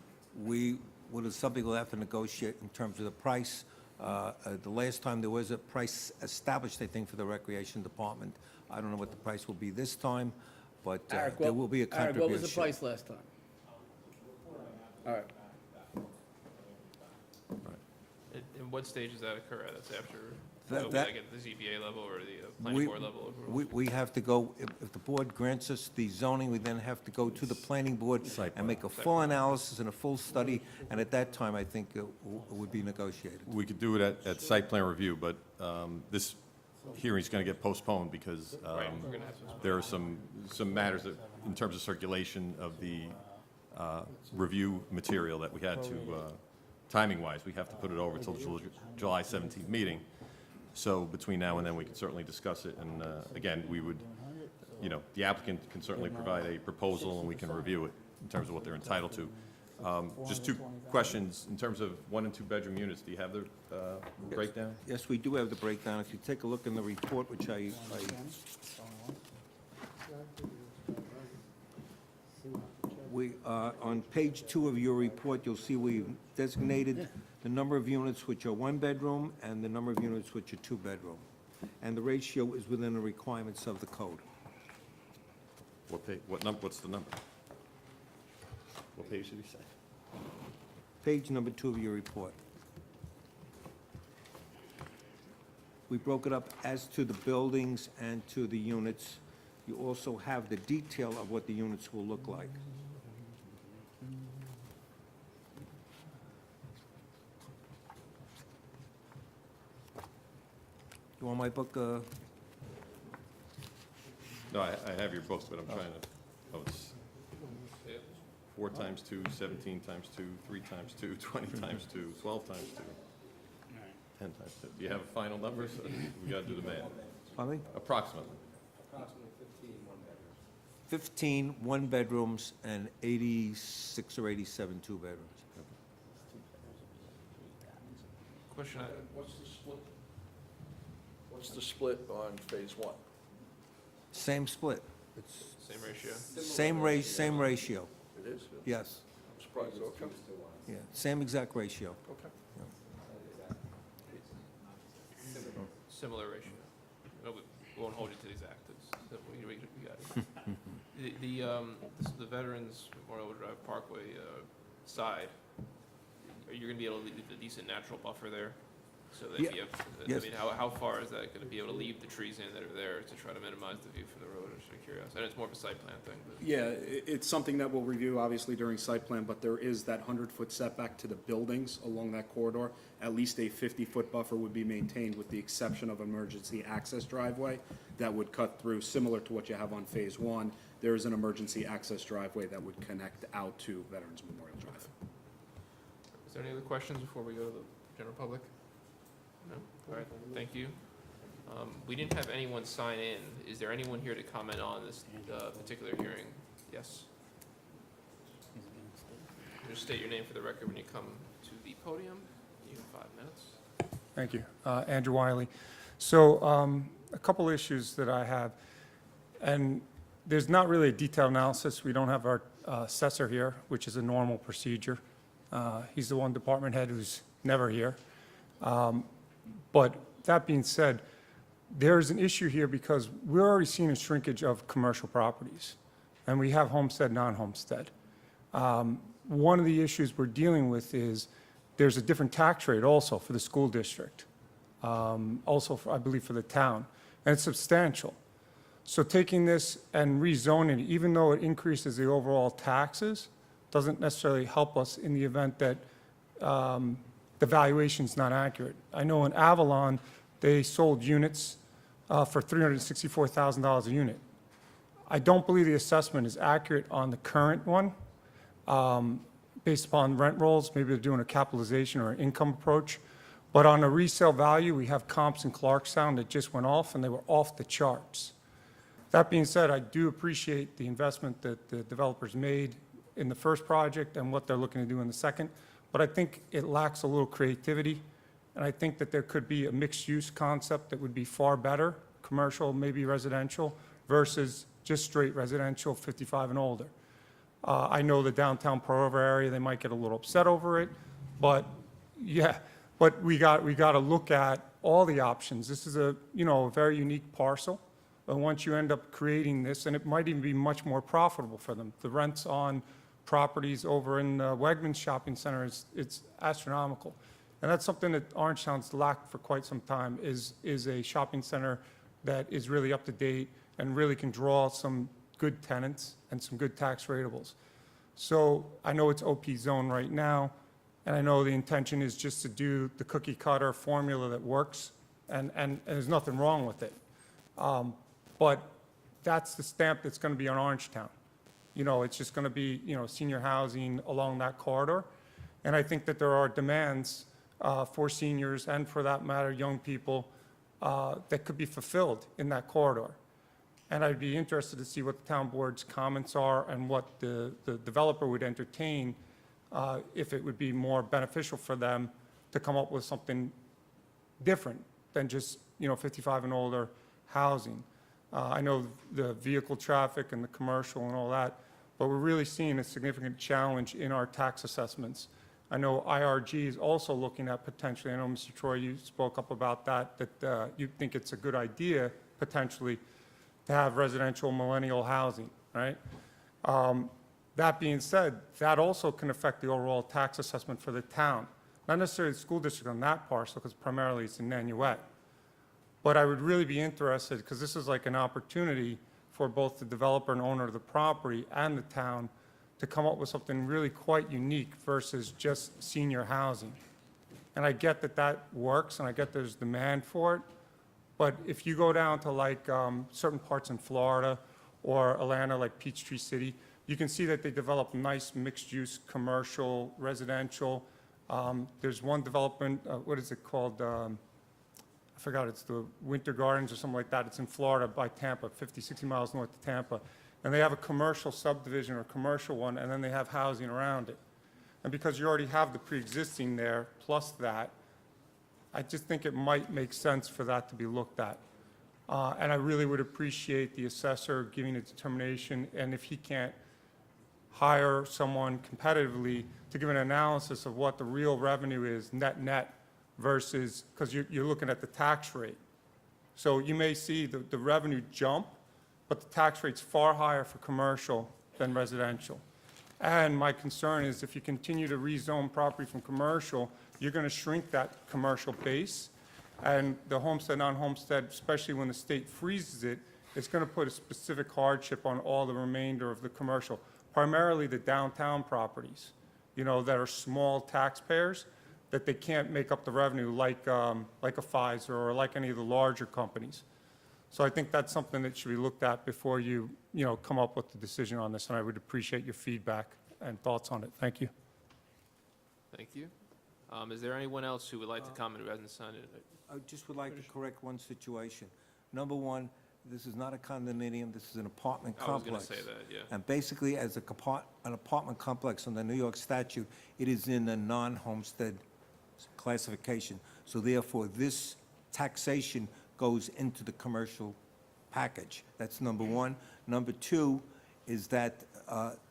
Well, it's something we'll have to negotiate in terms of the price. The last time there was a price established, I think, for the recreation department. I don't know what the price will be this time, but Eric, there will be a contribution. Eric, what was the price last time? All right. In what stage does that occur at? That's after, That- like at the ZBA level or the planning board level? We have to go, if the board grants us the zoning, we then have to go to the planning board and make a full analysis and a full study, and at that time, I think it would be negotiated. We could do it at site plan review, but this hearing's going to get postponed because Right, we're gonna have to- there are some matters that, in terms of circulation of the review material that we had to, timing-wise, we have to put it over till July 17th meeting. So between now and then, we can certainly discuss it, and again, we would, the applicant can certainly provide a proposal, and we can review it in terms of what they're entitled to. Just two questions, in terms of 1 and 2 bedroom units, do you have the breakdown? Yes, we do have the breakdown. If you take a look in the report, which on page 2 of your report, you'll see we've designated the number of units which are 1-bedroom and the number of units which are 2-bedroom. And the ratio is within the requirements of the code. What's the number? What page did you say? Page number 2 of your report. We broke it up as to the buildings and to the units. You also have the detail of what the units will look like. You want my book? No, I have your books, but I'm trying to, it's 4 times 2, 17 times 2, 3 times 2, 20 times 2, 12 times 2, 10 times 2. Do you have a final number? So we got to do the math. Pardon me? Approximately. 15 1-bedrooms and 86 or 87 2-bedrooms. Question, What's the split? What's the split on phase 1? Same split. It's same ratio? same ratio. It is? Yes. I'm surprised, okay. Yeah, same exact ratio. Okay. Similar ratio. No, we won't hold you to the exact, we got it. The Veterans Memorial Drive Parkway side, are you gonna be able to leave a decent natural buffer there So that Yeah. you have, Yes. I mean, how far is that gonna be able to leave the trees in that are there to try to minimize the view from the road, just out of curiosity? And it's more of a site plan thing, but. Yeah, it's something that we'll review, obviously, during site plan, but there is that 100-foot setback to the buildings along that corridor. At least a 50-foot buffer would be maintained with the exception of emergency access driveway that would cut through, similar to what you have on Phase 1. There is an emergency access driveway that would connect out to Veterans Memorial Drive. Is there any other questions before we go to the general public? No? All right, thank you. We didn't have anyone sign in. Is there anyone here to comment on this particular hearing? Yes? Just state your name for the record when you come to the podium. You have 5 minutes. Thank you. Andrew Wiley. So a couple issues that I have, and there's not really a detailed analysis. We don't have our assessor here, which is a normal procedure. He's the one department head who's never here. But that being said, there's an issue here because we're already seeing a shrinkage of commercial properties, and we have homestead, non-homestead. One of the issues we're dealing with is there's a different tax rate also for the school district, also, I believe, for the town, and it's substantial. So taking this and rezoning, it, even though it increases the overall taxes, doesn't necessarily help us in the event that the valuation's not accurate. I know in Avalon, they sold units for $364,000 a unit. I don't believe the assessment is accurate on the current one. Based upon rent rolls, maybe they're doing a capitalization or an income approach. But on a resale value, we have comps in Clarkstown that just went off, and they were off the charts. That being said, I do appreciate the investment that the developers made in the first project and what they're looking to do in the second, but I think it lacks a little creativity, and I think that there could be a mixed-use concept that would be far better, commercial, maybe residential, versus just straight residential, 55 and older. I know the downtown Pearl River area, they might get a little upset over it, but yeah, but we got to look at all the options. This is a very unique parcel. But once you end up creating this, and it might even be much more profitable for them. The rents on properties over in the Wegmans Shopping Center it's astronomical. And that's something that Orangetown's lacked for quite some time is a shopping center that is really up to date and really can draw some good tenants and some good tax ratables. So I know it's OP zone right now, and I know the intention is just to do the cookie cutter formula that works, and there's nothing wrong with it. But that's the stamp that's going to be on Orangetown. It's just going to be, senior housing along that corridor. And I think that there are demands for seniors and, for that matter, young people that could be fulfilled in that corridor. And I'd be interested to see what the town board's comments are and what the developer would entertain if it would be more beneficial for them to come up with something different than just, 55 and older housing. I know the vehicle traffic and the commercial and all that, but we're really seeing a significant challenge in our tax assessments. I know IRG is also looking at potentially, I know, Mr. Troy, you spoke up about that you think it's a good idea, potentially, to have residential millennial housing, right? That being said, that also can affect the overall tax assessment for the town. Not necessarily the school district on that parcel, because primarily it's in Nanuet. But I would really be interested, because this is like an opportunity for both the developer and owner of the property and the town to come up with something really quite unique versus just senior housing. And I get that that works, and I get there's demand for it, but if you go down to like certain parts in Florida or Atlanta, like Peachtree City, you can see that they develop nice mixed-use commercial, residential. There's one development, what is it called? I forgot, it's the Winter Gardens or something like that. It's in Florida by Tampa, 50, 60 miles north of Tampa. And they have a commercial subdivision or commercial one, and then they have housing around it. And because you already have the pre-existing there, plus that, I just think it might make sense for that to be looked at. And I really would appreciate the assessor giving a determination, and if he can't hire someone competitively to give an analysis of what the real revenue is net versus, because you're looking at the tax rate. So you may see the revenue jump, but the tax rate's far higher for commercial than residential. And my concern is if you continue to rezone property from commercial, you're going to shrink that commercial base. And the homestead, non-homestead, especially when the state freezes it, it's going to put a specific hardship on all the remainder of the commercial, primarily the downtown properties, that are small taxpayers, that they can't make up the revenue like a Pfizer or like any of the larger companies. So I think that's something that should be looked at before you, come up with the decision on this, and I would appreciate your feedback and thoughts on it. Thank you. Thank you. Is there anyone else who would like to comment who hasn't signed it? I just would like to correct one situation. Number one, this is not a condominium, this is an apartment I was complex. going to say that, yeah. And basically, as an apartment complex under New York statute, it is in the non-homestead classification. So therefore, this taxation goes into the commercial package. That's number one. Number two is that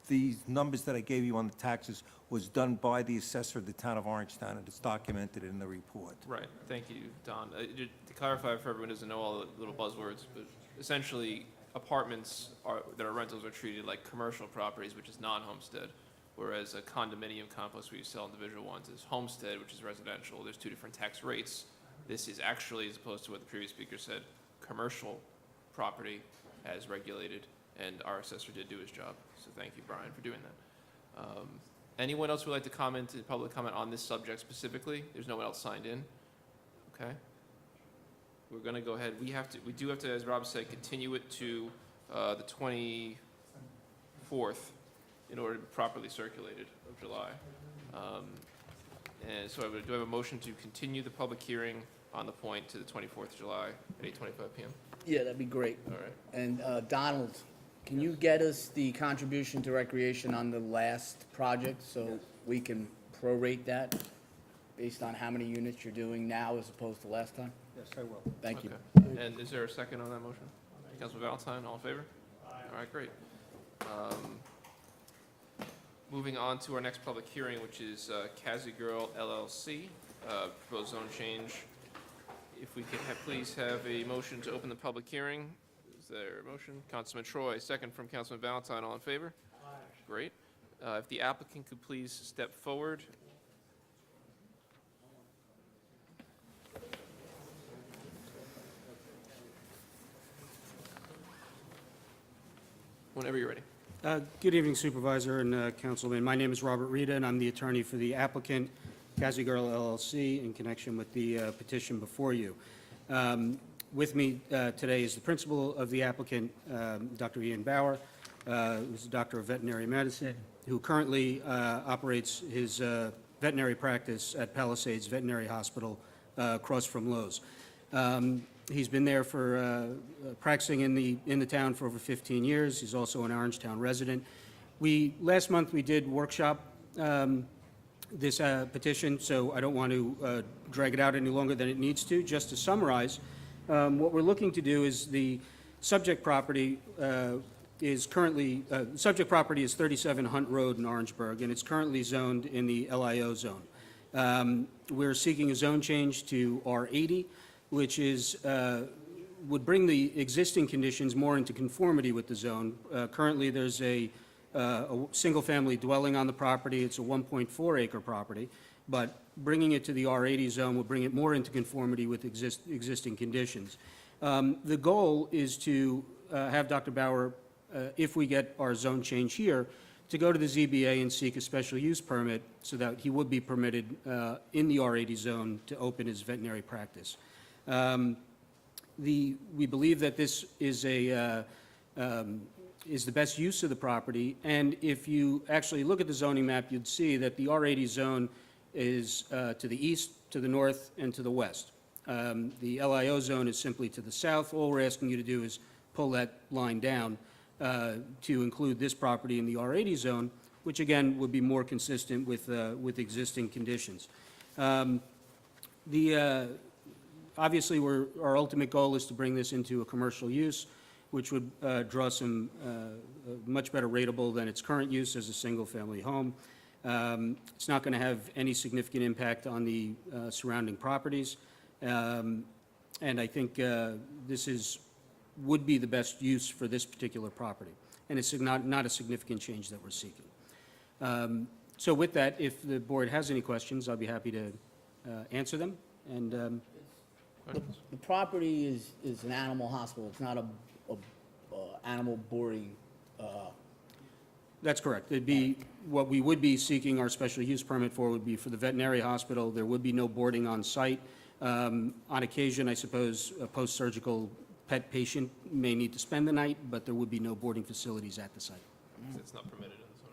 these numbers that I gave you on the taxes was done by the assessor of the town of Orangetown, and it's documented in the report. Right, thank you, Don. To clarify for everyone who doesn't know all the little buzzwords, but essentially, apartments that are rentals are treated like commercial properties, which is non-homestead, whereas a condominium complex where you sell individual ones is homestead, which is residential. There's two different tax rates. This is actually, as opposed to what the previous speaker said, commercial property as regulated, and our assessor did do his job. So thank you, Brian, for doing that. Anyone else who would like to comment, public comment on this subject specifically? There's no one else signed in. Okay. We're going to go ahead. We do have to, as Rob said, continue it to the 24th in order to be properly circulated of July. And so do I have a motion to continue the public hearing on the point to the 24th of July at 8:25 p.m.? Yeah, that'd be great. All right. And Donald, can you get us the contribution to recreation on the last project so we can prorate that based on how many units you're doing now as opposed to last time? Yes, I will. Thank you. Okay. And is there a second on that motion? Councilman Valentine, all in favor? All right, great. Moving on to our next public hearing, which is Cassie Girl LLC, proposed zone change. If we could please have a motion to open the public hearing. Is there a motion? Councilman Troy, second from Councilman Valentine, all in favor? Aye. Great. If the applicant could please step forward. Whenever you're ready. Good evening, Supervisor and Councilman. My name is Robert Rita, and I'm the attorney for the applicant, Cassie Girl LLC, in connection with the petition before you. With me today is the principal of the applicant, Dr. Ian Bauer, who's a doctor of veterinary medicine, who currently operates his veterinary practice at Palisades Veterinary Hospital across from Lowe's. He's been there for practicing in the town for over 15 years. He's also an Orangetown resident. Last month we did workshop this petition, so I don't want to drag it out any longer than it needs to. Just to summarize, what we're looking to do is the subject property is currently, subject property is 37 Hunt Road in Orangeburg, and it's currently zoned in the LIO zone. We're seeking a zone change to R80, which is, would bring the existing conditions more into conformity with the zone. Currently, there's a single-family dwelling on the property. It's a 1.4 acre property, but bringing it to the R80 zone will bring it more into conformity with existing conditions. The goal is to have Dr. Bauer, if we get our zone change here, to go to the ZBA and seek a special use permit so that he would be permitted in the R80 zone to open his veterinary practice. We believe that this is the best use of the property, and if you actually look at the zoning map, you'd see that the R80 zone is to the east, to the north, and to the west. The LIO zone is simply to the south. All we're asking you to do is pull that line down to include this property in the R80 zone, which again would be more consistent with existing conditions. Obviously, our ultimate goal is to bring this into a commercial use, which would draw some much better rateable than its current use as a single-family home. It's not going to have any significant impact on the surrounding properties, and I think this would be the best use for this particular property, and it's not a significant change that we're seeking. So with that, if the board has any questions, I'll be happy to answer them. And The property is an animal hospital. It's not a animal boarding. that's correct. It'd be, what we would be seeking our special use permit for would be for the veterinary hospital. There would be no boarding on site. On occasion, I suppose, a post-surgical pet patient may need to spend the night, but there would be no boarding facilities at the site. It's not permitted in the zone.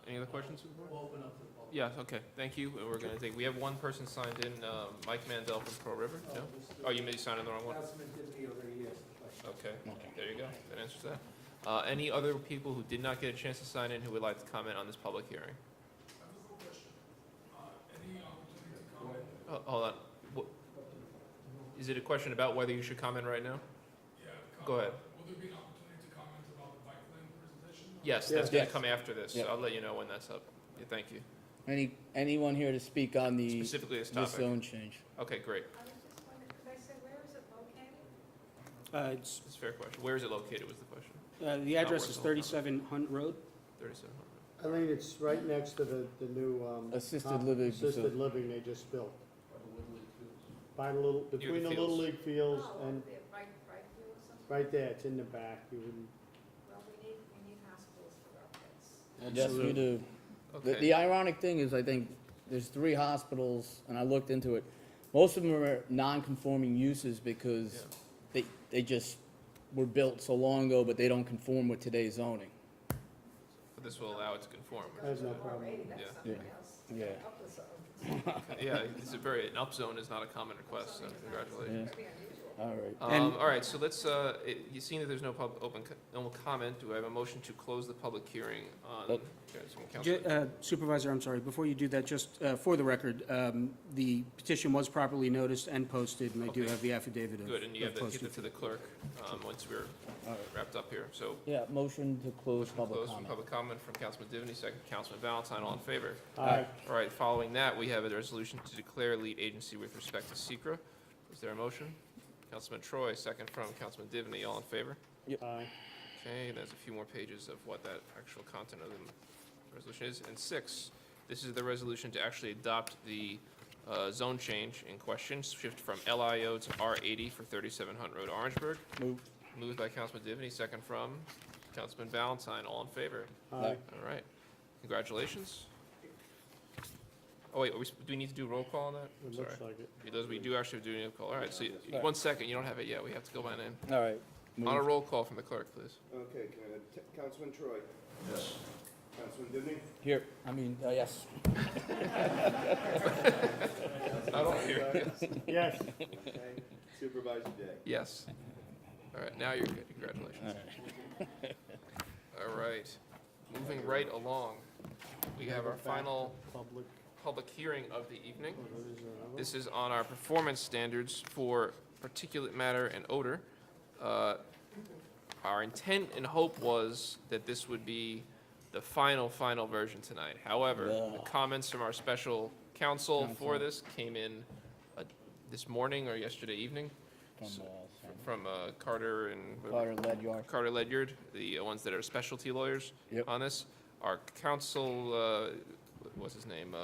Any other questions? We'll open up to the public. Yeah, okay, thank you. And we're going to take, we have one person signed in, Mike Mandel from Pearl River. No? Oh, you may sign in the wrong one? Okay, there you go. That answers that. Any other people who did not get a chance to sign in who would like to comment on this public hearing? Hold on. Is it a question about whether you should comment right now? Yeah. Go ahead. Will there be an opportunity to comment about the bike lane presentation? Yes, that's going to come after this. Yeah. I'll let you know when that's up. Yeah, thank you. Anyone here to speak on the Specifically this this topic. zone change? Okay, great. I was just wondering, could I say, where is it located? It's, It's a fair question. Where is it located was the question. the address is 37 Hunt Road. 3700. Eileen, it's right next to the new, Assisted living assisted facility. living they just built. By the little, between the fields. Little League fields Oh, and there, right here or something? right there, it's in the back, you wouldn't, Well, we need hospitals for our pets. Yes, we do. Okay. The ironic thing is, I think there's 3 hospitals, and I looked into it. Most of them are non-conforming uses because they just were built so long ago, but they don't conform with today's zoning. But this will allow it to conform. I have no problem. Already, that's Yeah. something else. Yeah. Up the zone. Yeah, it's an upzone is not a common request, so congratulations. Pretty unusual. All right. All right, so let's, you seeing that there's no no comment, do I have a motion to close the public hearing on? Nope. Okay, so Councilman- Supervisor, I'm sorry, before you do that, just for the record, the petition was properly noticed and posted, and I do Okay. have the affidavit of Good, and you have to give posting. it to the clerk once we're wrapped up here. So Yeah, motion to close public close from comment. public comment from Councilman Divany, second Councilman Valentine, all in favor? Aye. All right, following that, we have a resolution to declare lead agency with respect to SECRA. Is there a motion? Councilman Troy, second from Councilman Divany, all in favor? aye. Okay, there's a few more pages of what that actual content of the resolution is. And 6, this is the resolution to actually adopt the zone change in question, shift from LIO to R80 for 37 Hunt Road, Orangeburg. Moved by Councilman Divany, second from Councilman Valentine, all in favor? Aye. All right, congratulations. Oh wait, do we need to do a roll call on that? I'm It sorry. looks like it. We do actually do a roll call. All right, so 1 second, you don't have it yet. We have to go by name. All right. On a roll call from the clerk, please. Okay, Councilman Troy? Yes. Councilman Divney? Here, yes. I don't hear. Yes. Supervisor Day? Yes. All right, now you're good. Congratulations. All right, moving right along, we have our final public hearing of the evening. This is on our performance standards for particulate matter and odor. Our intent and hope was that this would be the final version tonight. However, the comments from our special counsel for this came in this morning or yesterday evening from Carter and Carter Ledyard, the ones that are specialty lawyers on this. Our counsel, what's his name,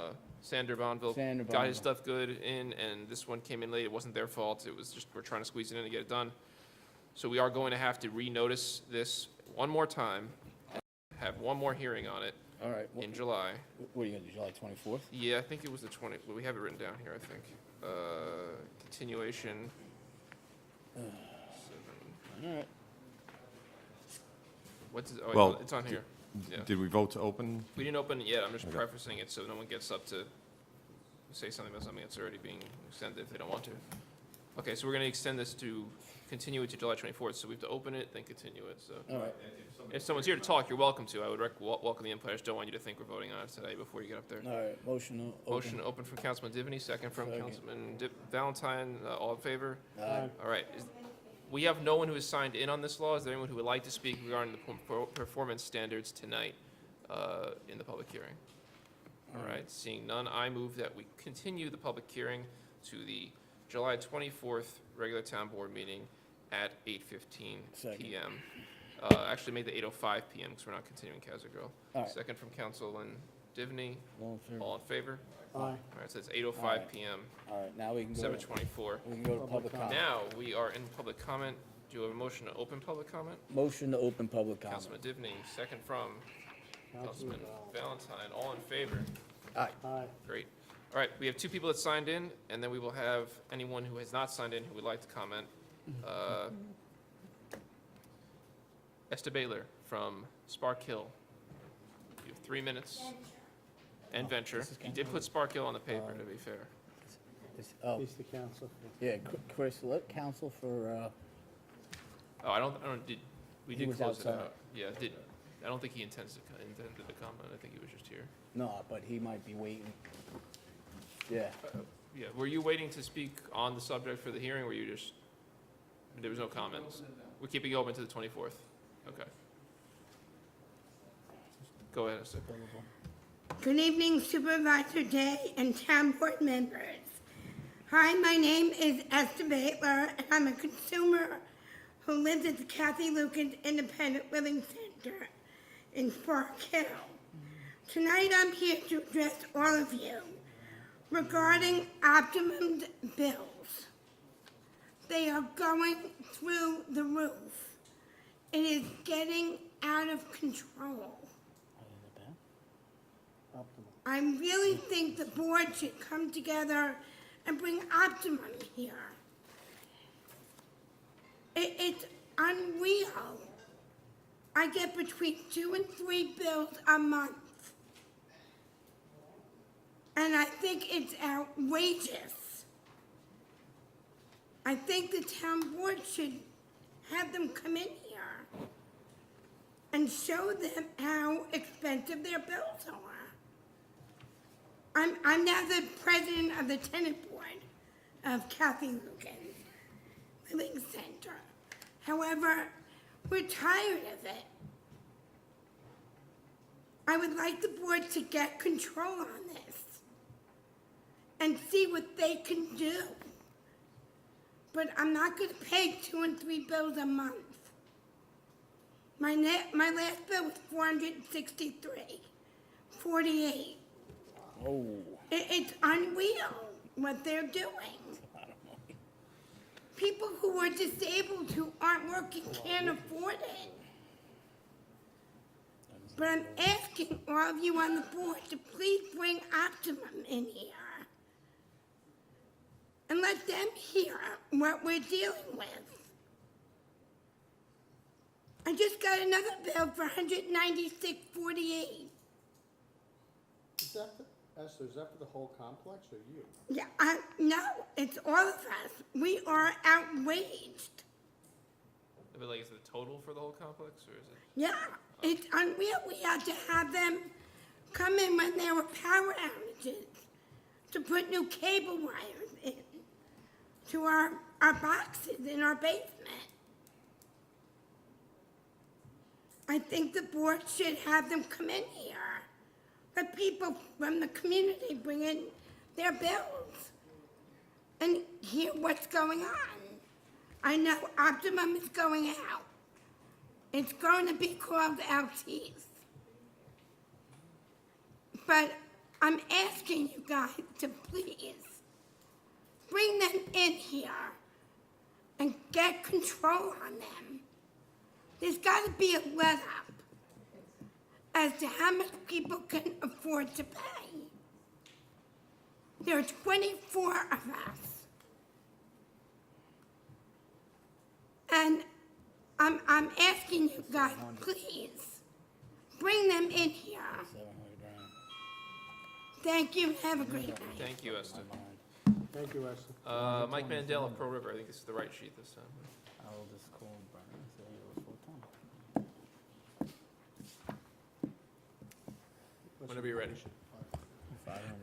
Sander Bonville, got his stuff good in, and this one came in late. It wasn't their fault. It was just we're trying to squeeze it in and get it done. So we are going to have to renotice this one more time, and have one more hearing on it. All right. In July. What are you gonna do, July 24th? Yeah, I think it was the 20. Well, we have it written down here. I think continuation. All right. What's it? Well, it's on here. Yeah. Did we vote to open? We didn't open it yet. I'm just Okay. prefacing it so no one gets up to say something about something that's already being extended if they don't want to. Okay, so we're going to extend this to continue it to July 24th. So we have to open it, then continue it. So All right. if someone's here to talk, you're welcome to. I would welcome the input. I just don't want you to think we're voting on it today before you get up there. All right, motion to open. Motion open from Councilman Divany, second from Second. Councilman Valentine. All in favor? Aye. All right. We have no one who has signed in on this law. Is there anyone who would like to speak regarding the performance standards tonight in the public hearing? All right, seeing none, I move that we continue the public hearing to the July 24th regular town board meeting at 8:15 Second. PM. Actually make the 8:05 PM because we're not continuing Casa Grill. All right. Second from Councilman Divney. All in favor? All in favor? Aye. All right, so it's 8:05 Alright. PM, All right, now we can go. 7:24. We can go to public comment. Now, we are in public comment. Do you have a motion to open public comment? Motion to open public comment. Councilman Divney, second from Councilman Valentine. All in favor? Aye. Aye. Great. All right, we have two people that signed in, and then we will have anyone who has not signed in who would like to comment. Esther Baylor from Spark Hill. You have 3 minutes. And Venture. this is You did put Spark Hill on the paper, to be fair. Oh, He's the counsel. yeah, Chris, let counsel for, Oh, I don't, we He did was close it outside. out. Yeah, I don't think he intended to comment. I think he was just here. no, but he might be waiting. Yeah. Yeah, were you waiting to speak on the subject for the hearing, or were you just, there was no comments? We're keeping it open to the 24th? Okay. Go ahead, Esther. Good evening, Supervisor Day and Town Board members. Hi, my name is Esther Baylor, and I'm a consumer who lives at the Kathy Lucas Independent Living Center in Spark Hill. Tonight, I'm here to address all of you regarding Optimum's bills. They are going through the roof. It is getting out of control. I really think the board should come together and bring Optimum here. It's unreal. I get between 2 and 3 bills a month. And I think it's outrageous. I think the town board should have them come in here and show them how expensive their bills are. I'm now the president of the tenant board of Kathy Lucas Living Center. However, we're tired of it. I would like the board to get control on this and see what they can do. But I'm not going to pay 2 and 3 bills a month. My last bill was $463.48. Oh. It's unreal what they're doing. People who are disabled, who aren't working, can't afford it. But I'm asking all of you on the board to please bring Optimum in here and let them hear what we're dealing with. I just got another bill for $196.48. Esther, is that for the whole complex or you? Yeah, no, it's all of us. We are outraged. But like, is it the total for the whole complex, or is it? Yeah, it's unreal. We had to have them come in when there were power outages to put new cable wires in to our boxes in our basement. I think the board should have them come in here. Let people from the community bring in their bills and hear what's going on. I know Optimum is going out. It's going to be called Altice. But I'm asking you guys to please bring them in here and get control on them. There's got to be a let up as to how much people can afford to pay. There are 24 of us. And I'm asking you guys, please, bring them in here. Thank you, have a great night. Thank you, Esther. Thank you, Esther. Mike Mandel of Pro River, I think this is the right sheet this time. I'll just call Brian and say it was full-time. Whenever you're ready.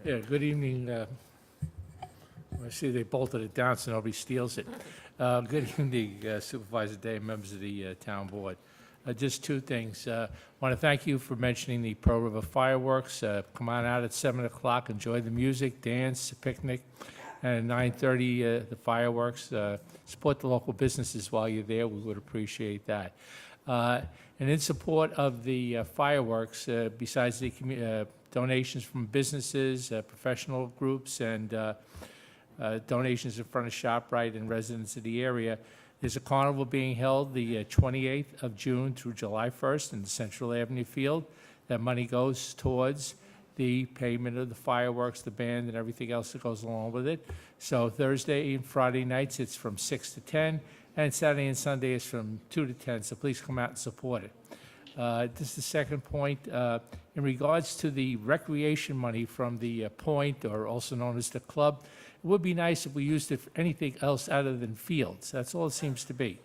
Yeah, good evening. I see they bolted it down so nobody steals it. Good evening, Supervisor Day, members of the town board. Just two things. Want to thank you for mentioning the Pro River fireworks. Come on out at 7 o'clock, enjoy the music, dance, picnic, and at 9:30, the fireworks. Support the local businesses while you're there. We would appreciate that. And in support of the fireworks, besides the donations from businesses, professional groups, and donations in front of ShopRite and residents of the area, there's a carnival being held the 28th of June through July 1st in the Central Avenue Field. That money goes towards the payment of the fireworks, the band, and everything else that goes along with it. So Thursday and Friday nights, it's from 6 to 10, and Saturday and Sunday is from 2 to 10, so please come out and support it. This is the second point. In regards to the recreation money from the Point, or also known as the club, it would be nice if we used it for anything else other than fields. That's all it seems to be.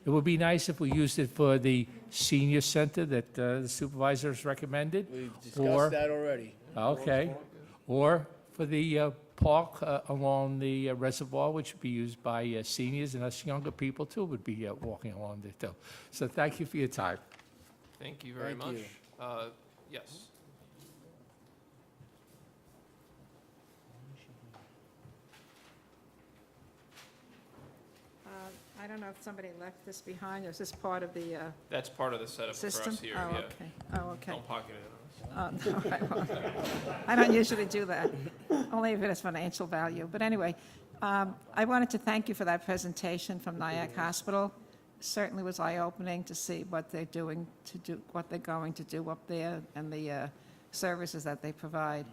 It would be nice if we used it for the senior center that the supervisors recommended. We've discussed that already. Okay. Or for the park along the reservoir, which would be used by seniors, and us younger people too would be walking along there too. So thank you for your time. Thank you very Thank much. you. Yes. I don't know if somebody left this behind, or is this part of the That's part of the setup for system? us here, Oh, yeah. okay. Oh, okay. Don't pocket it on us. No, I won't. I don't usually do that, only if it has financial value. But anyway, I wanted to thank you for that presentation from Nyack Hospital. Certainly was eye-opening to see what they're doing what they're going to do up there, and the services that they provide.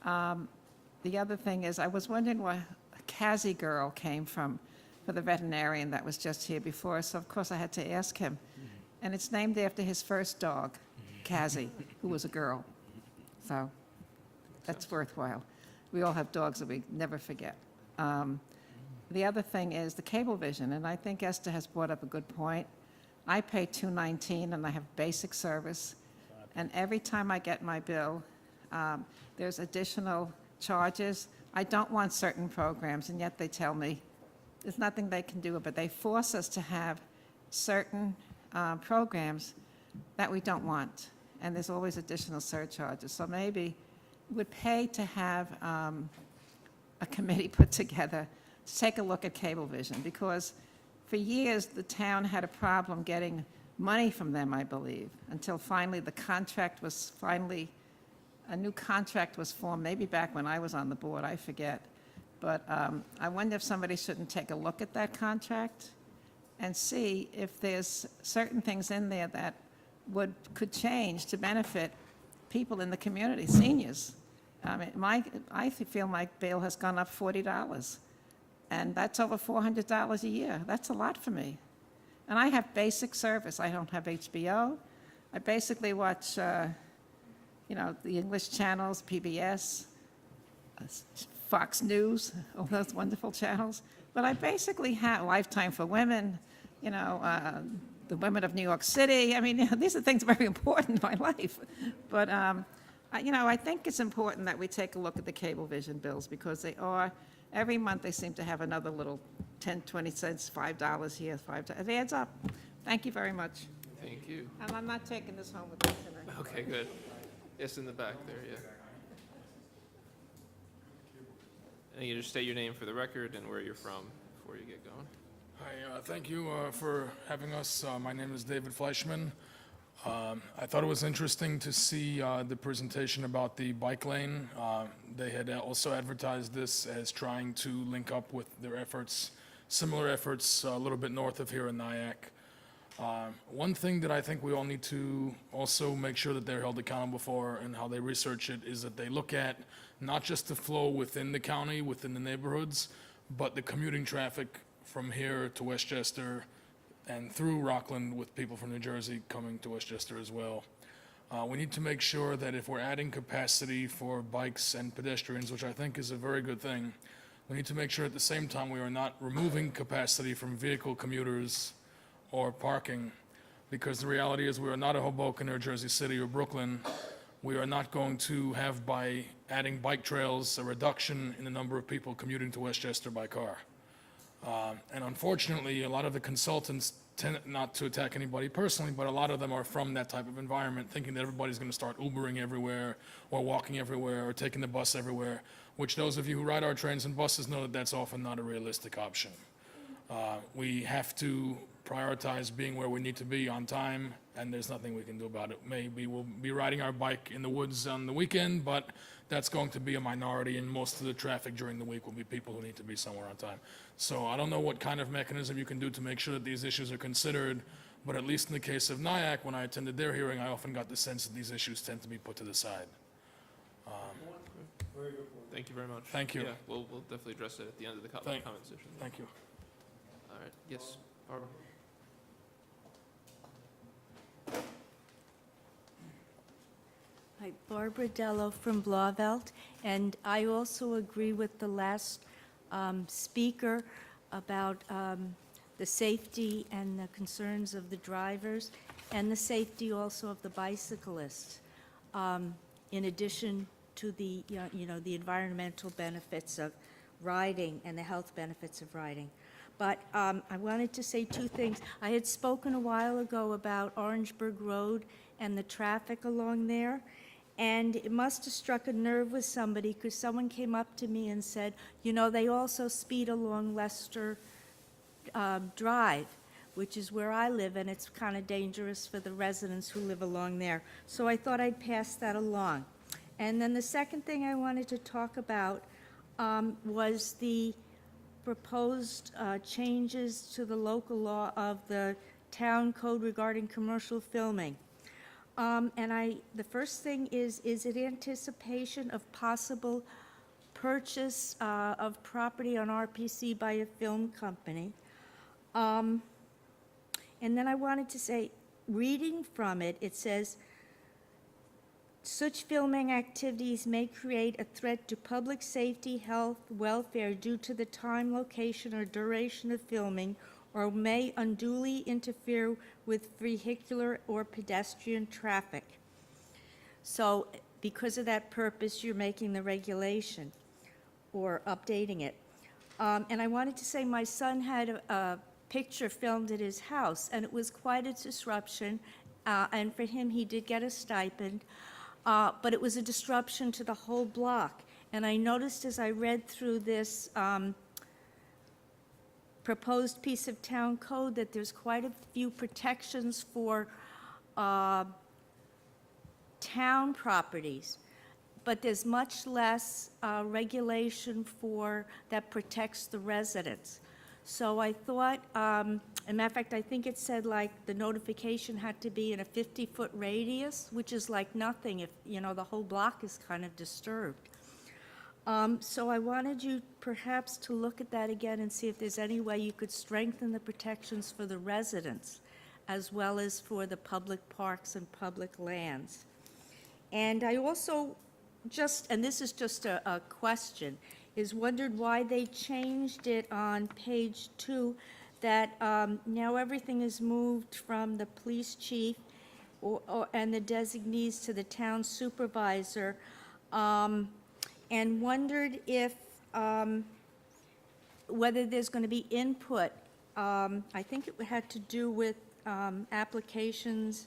The other thing is, I was wondering where Cassie Girl came from for the veterinarian that was just here before, so of course I had to ask him. And it's named after his first dog, Cassie, who was a girl. So that's worthwhile. We all have dogs that we never forget. The other thing is the Cablevision, and I think Esther has brought up a good point. I pay $2.19 and I have basic service, and every time I get my bill, there's additional charges. I don't want certain programs, and yet they tell me there's nothing they can do, but they force us to have certain programs that we don't want, and there's always additional surcharges. So maybe it would pay to have a committee put together to take a look at Cablevision, because for years the town had a problem getting money from them, I believe, until finally a new contract was formed, maybe back when I was on the board, I forget. But I wonder if somebody shouldn't take a look at that contract and see if there's certain things in there that could change to benefit people in the community, seniors. I mean, I feel my bill has gone up $40, and that's over $400 a year. That's a lot for me. And I have basic service. I don't have HBO. I basically watch, the English channels, PBS, Fox News, all those wonderful channels. But I basically have Lifetime for Women, the women of New York City. I mean, these are things very important in my life. But, I think it's important that we take a look at the Cablevision bills, because every month they seem to have another little 10, 20 cents, $5 here, $5. It adds up. Thank you very much. Thank you. And I'm not taking this home with me tonight. Okay, good. Yes, in the back there, yeah. And you just state your name for the record and where you're from before you get going. Hi, thank you for having us. My name is David Fleischman. I thought it was interesting to see the presentation about the bike lane. They had also advertised this as trying to link up with their efforts, similar efforts a little bit north of here in Nyack. One thing that I think we all need to also make sure that they're held accountable for, and how they research it, is that they look at not just the flow within the county, within the neighborhoods, but the commuting traffic from here to Westchester and through Rockland, with people from New Jersey coming to Westchester as well. We need to make sure that if we're adding capacity for bikes and pedestrians, which I think is a very good thing, we need to make sure at the same time we are not removing capacity from vehicle commuters or parking, because the reality is we are not a Hoboken or Jersey City or Brooklyn. We are not going to have, by adding bike trails, a reduction in the number of people commuting to Westchester by car. And unfortunately, a lot of the consultants tend not to attack anybody personally, but a lot of them are from that type of environment, thinking that everybody's going to start Ubering everywhere or walking everywhere or taking the bus everywhere, which those of you who ride our trains and buses know that that's often not a realistic option. We have to prioritize being where we need to be on time, and there's nothing we can do about it. Maybe we'll be riding our bike in the woods on the weekend, but that's going to be a minority, and most of the traffic during the week will be people who need to be somewhere on time. So I don't know what kind of mechanism you can do to make sure that these issues are considered, but at least in the case of NIAC, when I attended their hearing, I often got the sense that these issues tend to be put to the side. Thank you very much. Thank you. Yeah, we'll definitely address it at the end of the comment session. Thank you. All right, yes, Barbara? Hi, Barbara Dello from Blauvelt, and I also agree with the last speaker about the safety and the concerns of the drivers, and the safety also of the bicyclists, in addition to the, the environmental benefits of riding and the health benefits of riding. But I wanted to say two things. I had spoken a while ago about Orangeburg Road and the traffic along there, and it must have struck a nerve with somebody, because someone came up to me and said, they also speed along Leicester Drive, which is where I live, and it's kind of dangerous for the residents who live along there. So I thought I'd pass that along. And then the second thing I wanted to talk about was the proposed changes to the local law of the town code regarding commercial filming. The first thing is it anticipation of possible purchase of property on RPC by a film company? And then I wanted to say, reading from it, it says, such filming activities may create a threat to public safety, health, welfare due to the time, location, or duration of filming, or may unduly interfere with vehicular or pedestrian traffic. So because of that purpose, you're making the regulation or updating it. And I wanted to say my son had a picture filmed at his house, and it was quite a disruption. And for him, he did get a stipend, but it was a disruption to the whole block. And I noticed as I read through this proposed piece of town code that there's quite a few protections for town properties, but there's much less regulation for that protects the residents. So I thought, as a matter of fact, I think it said like the notification had to be in a 50-foot radius, which is like nothing if, the whole block is kind of disturbed. So I wanted you perhaps to look at that again and see if there's any way you could strengthen the protections for the residents as well as for the public parks and public lands. And I also and this is just a question, is wondered why they changed it on page 2, that now everything is moved from the police chief and the designees to the town supervisor, and wondered if whether there's going to be input. I think it had to do with applications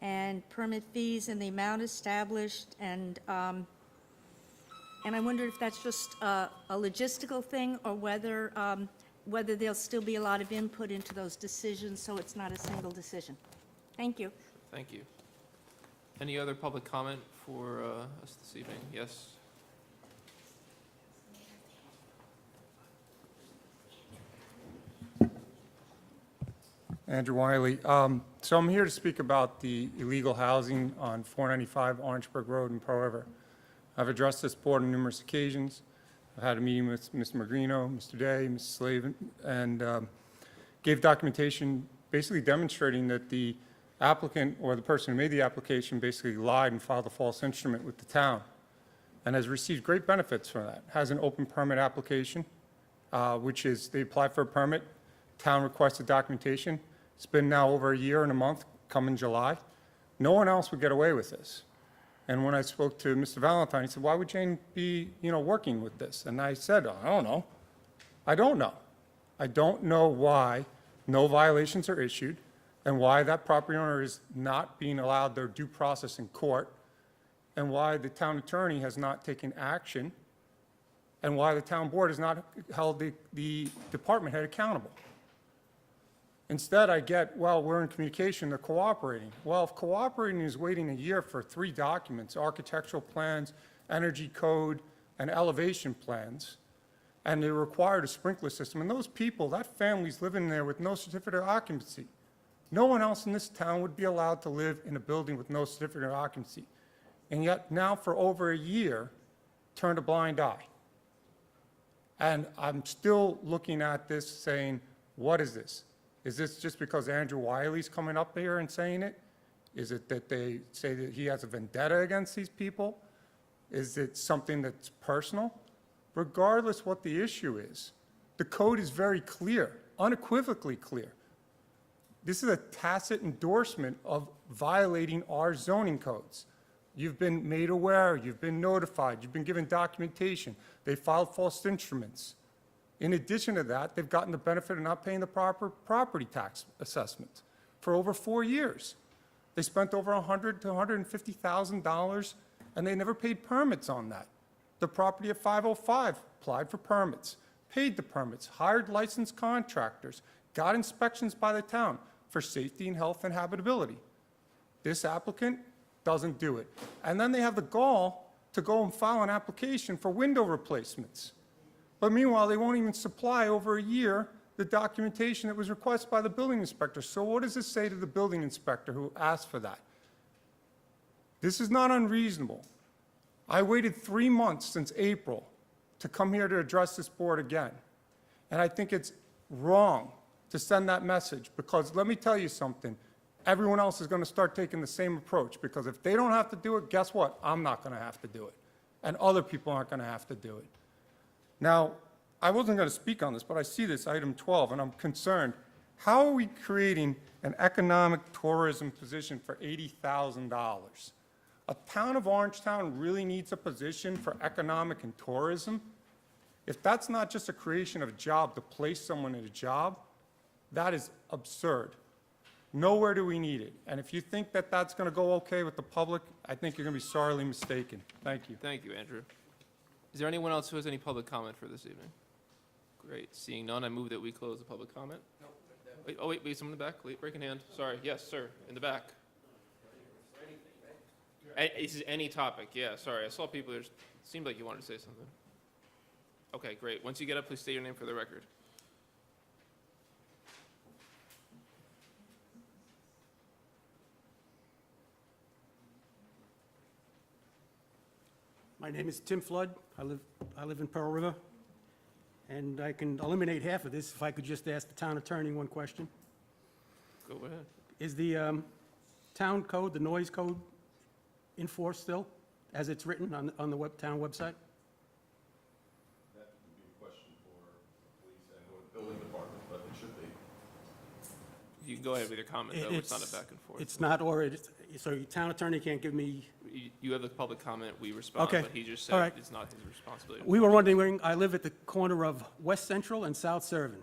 and permit fees and the amount established, and I wonder if that's just a logistical thing, or whether there'll still be a lot of input into those decisions, so it's not a single decision. Thank you. Thank you. Any other public comment for us this evening? Yes? Andrew Wiley. So I'm here to speak about the illegal housing on 495 Orangeburg Road in Pearl River. I've addressed this board on numerous occasions. I've had a meeting with Mr. Magrino, Mr. Day, Mrs. Slavin, and gave documentation basically demonstrating that the applicant or the person who made the application basically lied and filed a false instrument with the town and has received great benefits from that. Has an open permit application, which is they applied for a permit, town requested documentation. It's been now over a year and a month, come in July. No one else would get away with this. And when I spoke to Mr. Valentine, he said, why would Jane be, working with this? And I said, I don't know. I don't know. I don't know why no violations are issued and why that property owner is not being allowed their due process in court, and why the town attorney has not taken action, and why the town board has not held the department head accountable. Instead, I get, well, we're in communication, they're cooperating. Well, if cooperating is waiting a year for 3 documents, architectural plans, energy code, and elevation plans, and they required a sprinkler system, and those people, that family's living there with no certificate of occupancy. No one else in this town would be allowed to live in a building with no certificate of occupancy. And yet now for over a year, turned a blind eye. And I'm still looking at this saying, what is this? Is this just because Andrew Wiley's coming up here and saying it? Is it that they say that he has a vendetta against these people? Is it something that's personal? Regardless what the issue is, the code is very clear, unequivocally clear. This is a tacit endorsement of violating our zoning codes. You've been made aware, you've been notified, you've been given documentation. They filed false instruments. In addition to that, they've gotten the benefit of not paying the proper property tax assessment for over 4 years. They spent over $100,000 to $150,000, and they never paid permits on that. The property at 505 applied for permits, paid the permits, hired licensed contractors, got inspections by the town for safety and health and habitability. This applicant doesn't do it. And then they have the gall to go and file an application for window replacements. But meanwhile, they won't even supply over a year the documentation that was requested by the building inspector. So what does this say to the building inspector who asked for that? This is not unreasonable. I waited 3 months since April to come here to address this board again. And I think it's wrong to send that message, because let me tell you something, everyone else is going to start taking the same approach, because if they don't have to do it, guess what? I'm not going to have to do it. And other people aren't going to have to do it. Now, I wasn't going to speak on this, but I see this item 12, and I'm concerned. How are we creating an economic tourism position for $80,000? A town of Orangetown really needs a position for economic and tourism? If that's not just a creation of a job to place someone in a job, that is absurd. Nowhere do we need it. And if you think that that's going to go okay with the public, I think you're going to be sorely mistaken. Thank you. Thank you, Andrew. Is there anyone else who has any public comment for this evening? Great. Seeing none, I move that we close the public comment. Wait, oh, wait, someone in the back. Wait, breaking hand. Sorry. Yes, sir. In the back. This is any topic. Yeah, sorry. I saw people there. Seemed like you wanted to say something. Okay, great. Once you get up, please state your name for the record. My name is Tim Flood. I live in Pearl River, and I can eliminate half of this if I could just ask the town attorney one question. Go ahead. Is the town code, the noise code, in force still, as it's written on the town website? That would be a question for police and or the building department, but it should be. You can go ahead with your comment, though. It's not a back and forth. It's not, so your town attorney can't give me... You have the public comment, we respond, Okay. but he just All said right. it's not his responsibility. We were wondering, I live at the corner of West Central and South Servin.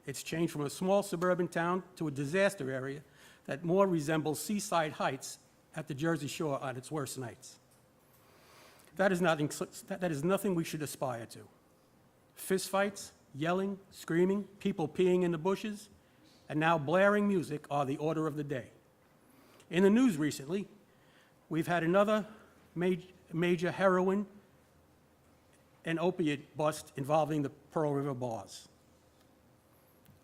It's changed from a small suburban town to a disaster area that more resembles Seaside Heights at the Jersey Shore on its worst nights. That is nothing we should aspire to. Fistfights, yelling, screaming, people peeing in the bushes, and now blaring music are the order of the day. In the news recently, we've had another major heroin and opiate bust involving the Pearl River bars.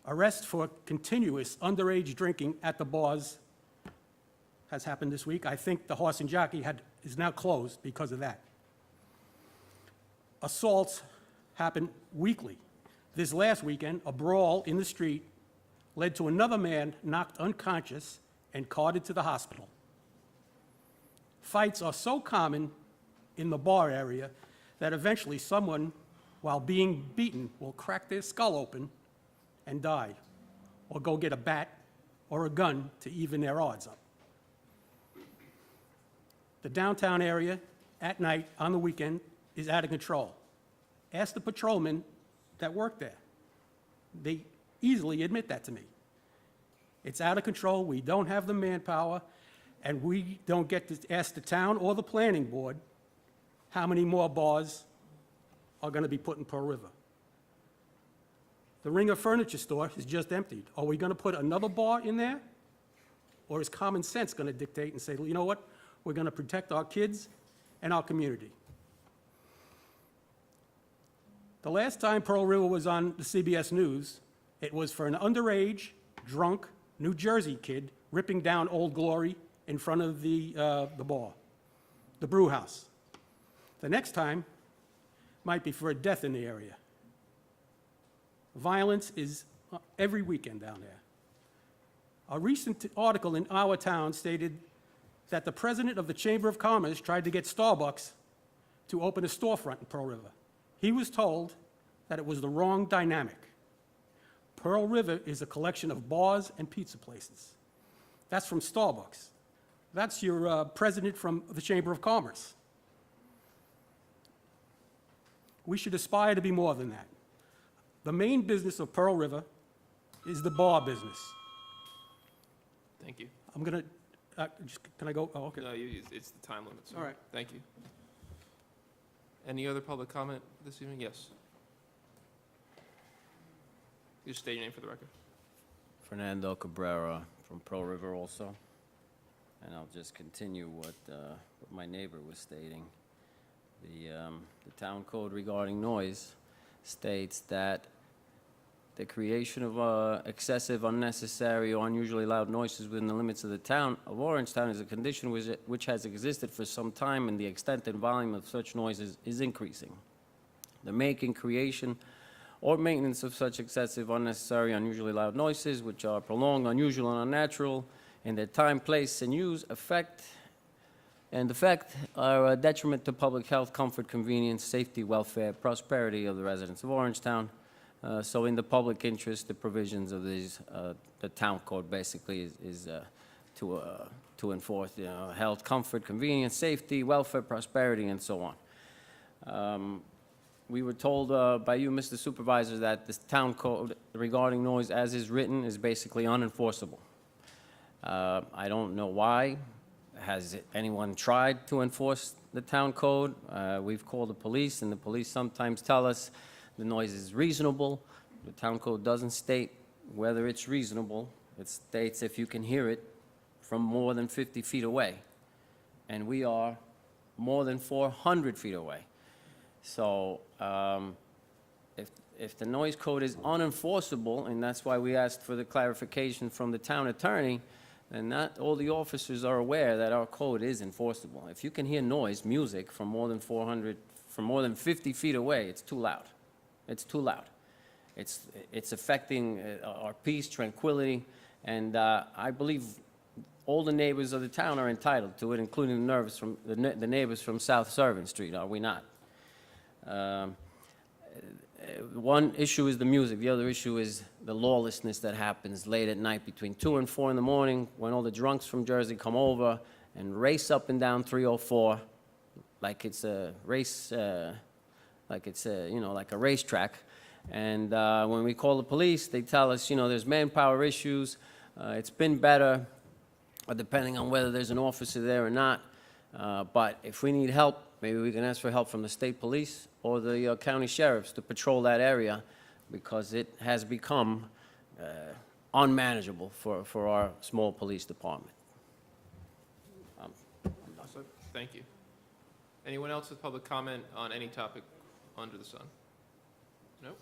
Arrest for continuous underage drinking at the bars has happened this week. I think the Horse and Jockey is now closed because of that. Assaults happen weekly. This last weekend, a brawl in the street led to another man knocked unconscious and carted to the hospital. Fights are so common in the bar area that eventually someone, while being beaten, will crack their skull open and die, or go get a bat or a gun to even their odds up. The downtown area at night on the weekend is out of control. Ask the patrolmen that work there. They easily admit that to me. It's out of control, we don't have the manpower, and we don't get to ask the town or the planning board how many more bars are going to be put in Pearl River. The Ringer Furniture Store is just emptied. Are we going to put another bar in there? Or is common sense going to dictate and say, you know what, we're going to protect our kids and our community? The last time Pearl River was on the CBS News, it was for an underage, drunk New Jersey kid ripping down Old Glory in front of the bar, the brew house. The next time might be for a death in the area. Violence is every weekend down there. A recent article in Our Town stated that the president of the Chamber of Commerce tried to get Starbucks to open a storefront in Pearl River. He was told that it was the wrong dynamic. Pearl River is a collection of bars and pizza places. That's from Starbucks. That's your president from the Chamber of Commerce. We should aspire to be more than that. The main business of Pearl River is the bar business. Thank you. I'm going to, can I go? Oh, okay. No, it's the time limit, so. All right. Thank you. Any other public comment this evening? Yes. Just state your name for the record. Fernando Cabrera from Pearl River also. And I'll just continue what my neighbor was stating. The town code regarding noise states that the creation of excessive, unnecessary, or unusually loud noises within the limits of the town of Orangetown is a condition which has existed for some time, and the extent and volume of such noises is increasing. The making, creation, or maintenance of such excessive, unnecessary, unusually loud noises, which are prolonged, unusual, and unnatural in their time, place, and use, effect are a detriment to public health, comfort, convenience, safety, welfare, prosperity of the residents of Orangetown. So in the public interest, the provisions of these, the town code basically is to enforce health, comfort, convenience, safety, welfare, prosperity, and so on. We were told by you, Mr. Supervisor, that this town code regarding noise as is written is basically unenforceable. I don't know why. Has anyone tried to enforce the town code? We've called the police, and the police sometimes tell us the noise is reasonable. The town code doesn't state whether it's reasonable. It states if you can hear it from more than 50 feet away. And we are more than 400 feet away. So if the noise code is unenforceable, and that's why we asked for the clarification from the town attorney, then not all the officers are aware that our code is enforceable. If you can hear noise, music, from more than 50 feet away, it's too loud. It's too loud. It's affecting our peace, tranquility, and I believe all the neighbors of the town are entitled to it, including the neighbors from South Servant Street, are we not? One issue is the music. The other issue is the lawlessness that happens late at night between 2 and 4 in the morning when all the drunks from Jersey come over and race up and down 304 like it's a race, like a racetrack. And when we call the police, they tell us, there's manpower issues. It's been better, depending on whether there's an officer there or not. But if we need help, maybe we can ask for help from the state police or the county sheriffs to patrol that area, because it has become unmanageable for our small police department. Thank you. Anyone else with public comment on any topic under the sun? No?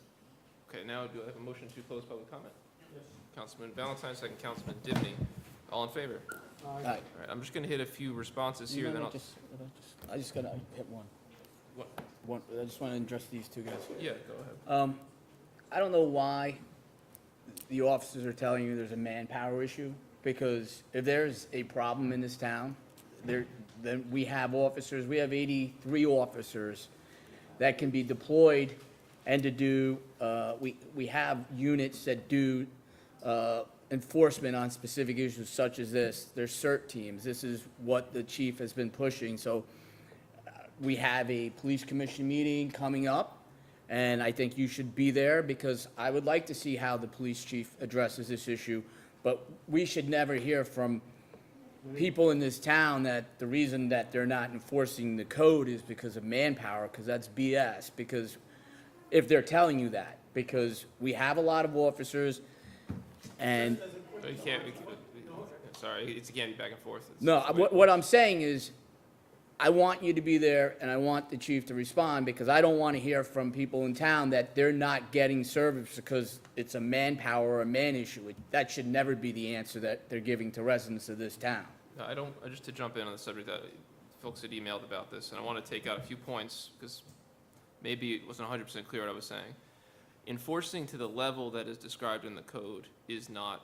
Okay, now do I have a motion to close public comment? Yes. Councilman Valentine, second Councilman Dibny. All in favor? Aye. All right, I'm just going to hit a few responses here, then I'll... I just gotta hit one. What? I just want to address these two guys. Yeah, go ahead. I don't know why the officers are telling you there's a manpower issue, because if there's a problem in this town, then we have officers. We have 83 officers that can be deployed and to do, we have units that do enforcement on specific issues such as this. There's CERT teams. This is what the chief has been pushing. So we have a police commission meeting coming up, and I think you should be there, because I would like to see how the police chief addresses this issue. But we should never hear from people in this town that the reason that they're not enforcing the code is because of manpower, because that's BS. Because if they're telling you that, because we have a lot of officers, and You can't, sorry, it can't be back and forth. no, what I'm saying is, I want you to be there, and I want the chief to respond, because I don't want to hear from people in town that they're not getting service because it's a manpower or a man issue. That should never be the answer that they're giving to residents of this town. No, I don't, just to jump in on the subject that folks had emailed about this, and I want to take out a few points, because maybe it wasn't 100% clear what I was saying. Enforcing to the level that is described in the code is not,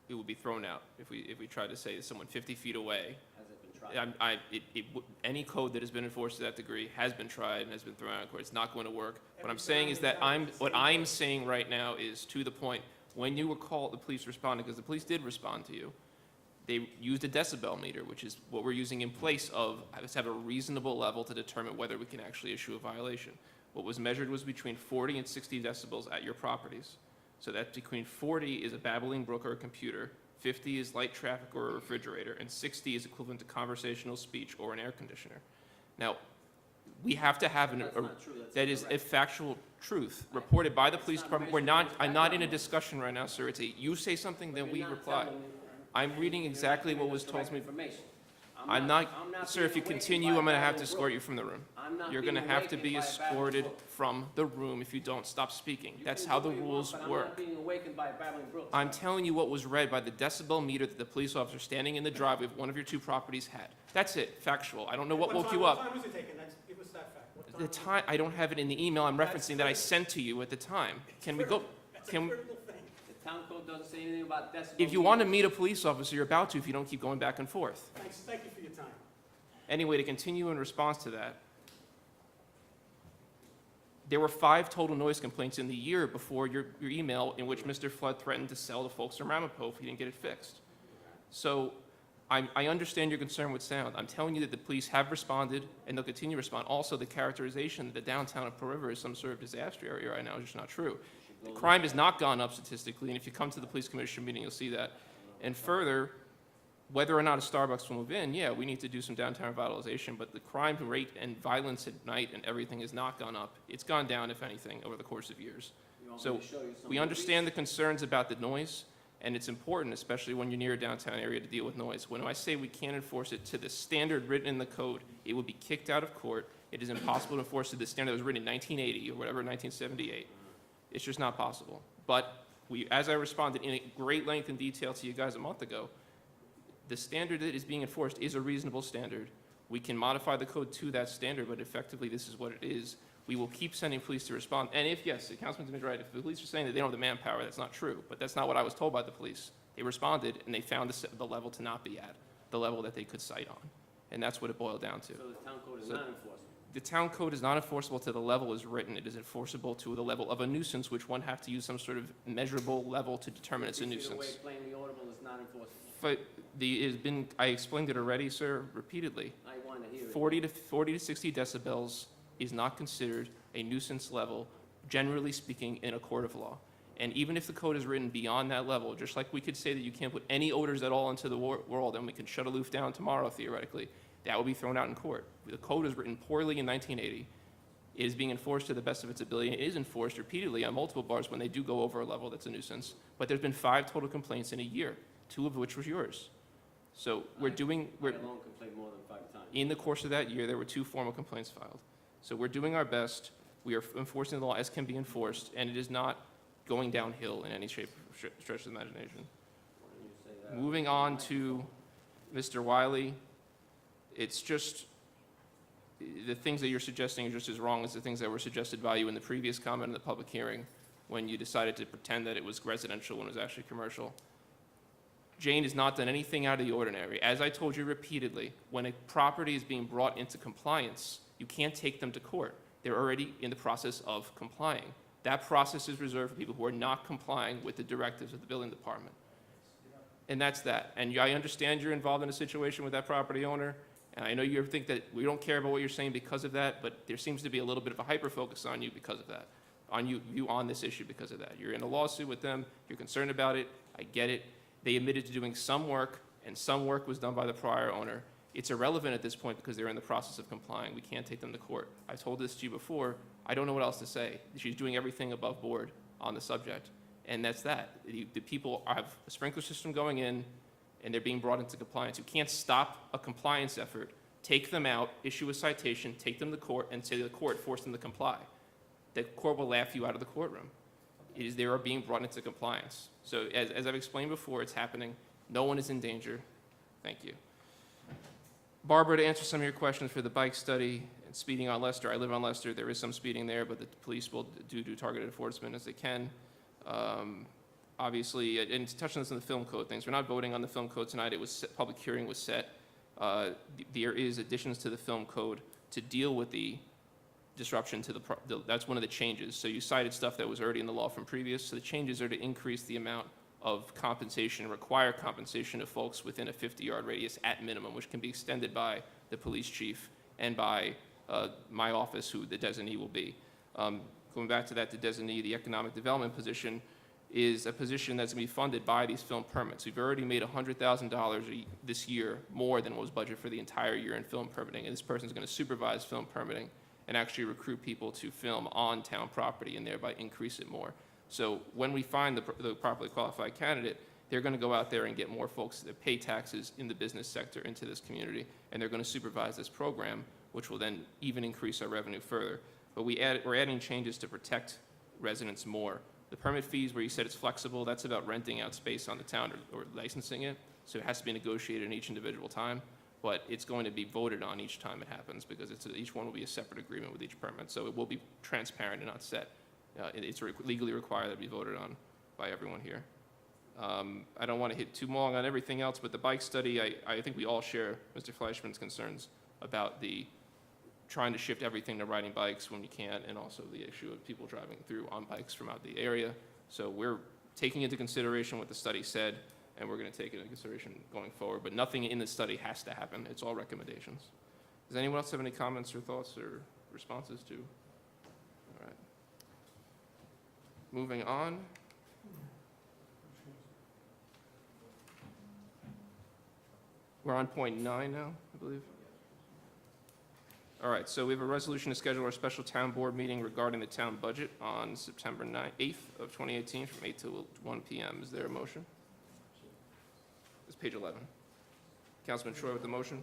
it would be thrown out if we tried to say to someone 50 feet away. Any code that has been enforced to that degree has been tried and has been thrown out of court. It's not going to work. What I'm saying is that what I'm saying right now is to the point, when you were called, the police responded, because the police did respond to you. They used a decibel meter, which is what we're using in place of, let's have a reasonable level to determine whether we can actually issue a violation. What was measured was between 40 and 60 decibels at your properties. So that between 40 is a babbling brook or a computer, 50 is light traffic or a refrigerator, and 60 is equivalent to conversational speech or an air conditioner. Now, we have to have that is a factual truth reported by the police department. I'm not in a discussion right now, sir. It's a, you say something, then we reply. I'm reading exactly what was told to me. I'm not, sir, if you continue, I'm going to have to escort you from the room. You're going to have to be escorted from the room if you don't stop speaking. That's how the rules work. I'm telling you what was read by the decibel meter that the police officer standing in the driveway of one of your two properties had. That's it, factual. I don't know what woke you up. What time was it taken? Give us that fact. What time The time, I don't have it in the email I'm referencing that I sent to you at the time. Can we go, can, critical thing. The town code doesn't say anything about decibel. if you want to meet a police officer, you're about to if you don't keep going back and forth. Thank you for your time. Anyway, to continue in response to that, there were 5 total noise complaints in the year before your email in which Mr. Flood threatened to sell the folks in Ramapo if he didn't get it fixed. So I understand your concern with sound. I'm telling you that the police have responded and they'll continue to respond. Also, the characterization that the downtown of Pearl River is some sort of disaster area right now is just not true. The crime has not gone up statistically, and if you come to the police commissioner meeting, you'll see that. And further, whether or not a Starbucks will move in, yeah, we need to do some downtown revitalization, but the crime rate and violence at night and everything has not gone up. It's gone down, if anything, over the course of years. So we understand the concerns about the noise, and it's important, especially when you're near a downtown area, to deal with noise. When I say we can't enforce it to the standard written in the code, it would be kicked out of court. It is impossible to enforce to the standard that was written in 1980 or whatever, 1978. It's just not possible. But as I responded in great length and detail to you guys a month ago, the standard that is being enforced is a reasonable standard. We can modify the code to that standard, but effectively this is what it is. We will keep sending police to respond. And if, yes, the councilman's been right, if the police are saying that they don't have the manpower, that's not true. But that's not what I was told by the police. They responded, and they found the level to not be at, the level that they could cite on. And that's what it boiled down to. So the town code is not enforceable? The town code is not enforceable to the level is written. It is enforceable to the level of a nuisance, which one have to use some sort of measurable level to determine it's a nuisance. Plainly audible is not enforceable. But it has been, I explained it already, sir, repeatedly. I want to hear it. 40 to 60 decibels is not considered a nuisance level, generally speaking, in a court of law. And even if the code is written beyond that level, just like we could say that you can't put any odors at all into the world, and we can shut a roof down tomorrow, theoretically, that would be thrown out in court. The code was written poorly in 1980. It is being enforced to the best of its ability, and it is enforced repeatedly on multiple bars when they do go over a level that's a nuisance. But there's been 5 total complaints in a year, 2 of which was yours. So I alone complained more than 5 times. in the course of that year, there were 2 formal complaints filed. So we're doing our best. We are enforcing the law as can be enforced, and it is not going downhill in any shape or stretch of the imagination. Moving on to Mr. Wiley, it's just, the things that you're suggesting are just as wrong as the things that were suggested by you in the previous comment in the public hearing when you decided to pretend that it was residential when it was actually commercial. Jane has not done anything out of the ordinary. As I told you repeatedly, when a property is being brought into compliance, you can't take them to court. They're already in the process of complying. That process is reserved for people who are not complying with the directives of the building department. And that's that. And I understand you're involved in a situation with that property owner, and I know you think that we don't care about what you're saying because of that, but there seems to be a little bit of a hyper-focus on you because of that, on you on this issue because of that. You're in a lawsuit with them, you're concerned about it, I get it. They admitted to doing some work, and some work was done by the prior owner. It's irrelevant at this point because they're in the process of complying. We can't take them to court. I've told this to you before. I don't know what else to say. She's doing everything above board. on the subject. And that's that. The people have a sprinkler system going in, and they're being brought into compliance. You can't stop a compliance effort, take them out, issue a citation, take them to court, and say to the court, force them to comply. The court will laugh you out of the courtroom. They are being brought into compliance. So as I've explained before, it's happening. No one is in danger. Thank you. Barbara, to answer some of your questions for the bike study and speeding on Leicester, I live on Leicester. There is some speeding there, but the police will do targeted enforcement as they can. Obviously, and to touch on this in the film code things, we're not voting on the film code tonight. It was set, public hearing was set. There is additions to the film code to deal with the disruption to that's one of the changes. So you cited stuff that was already in the law from previous. So the changes are to increase the amount of compensation, require compensation of folks within a 50-yard radius at minimum, which can be extended by the police chief and by my office, who the designee will be. Going back to that, the designee, the economic development position, is a position that's going to be funded by these film permits. We've already made $100,000 this year more than what was budgeted for the entire year in film permitting, and this person is going to supervise film permitting and actually recruit people to film on town property and thereby increase it more. So when we find the properly qualified candidate, they're going to go out there and get more folks that pay taxes in the business sector into this community, and they're going to supervise this program, which will then even increase our revenue further. But we're adding changes to protect residents more. The permit fees, where you said it's flexible, that's about renting out space on the town or licensing it, so it has to be negotiated in each individual time, but it's going to be voted on each time it happens, because each one will be a separate agreement with each permit, so it will be transparent and not set. It's legally required to be voted on by everyone here. I don't want to hit too long on everything else, but the bike study, I think we all share Mr. Fleischman's concerns about trying to shift everything to riding bikes when you can, and also the issue of people driving through on bikes from out the area. So we're taking into consideration what the study said, and we're going to take it into consideration going forward. But nothing in the study has to happen. It's all recommendations. Does anyone else have any comments or thoughts or responses to? All right. Moving on. We're on point 9 now, I believe. All right, so we have a resolution to schedule our special town board meeting regarding the town budget on September 8th of 2018 from 8 to 1 p.m. Is there a motion? It's page 11. Councilman Troy with the motion.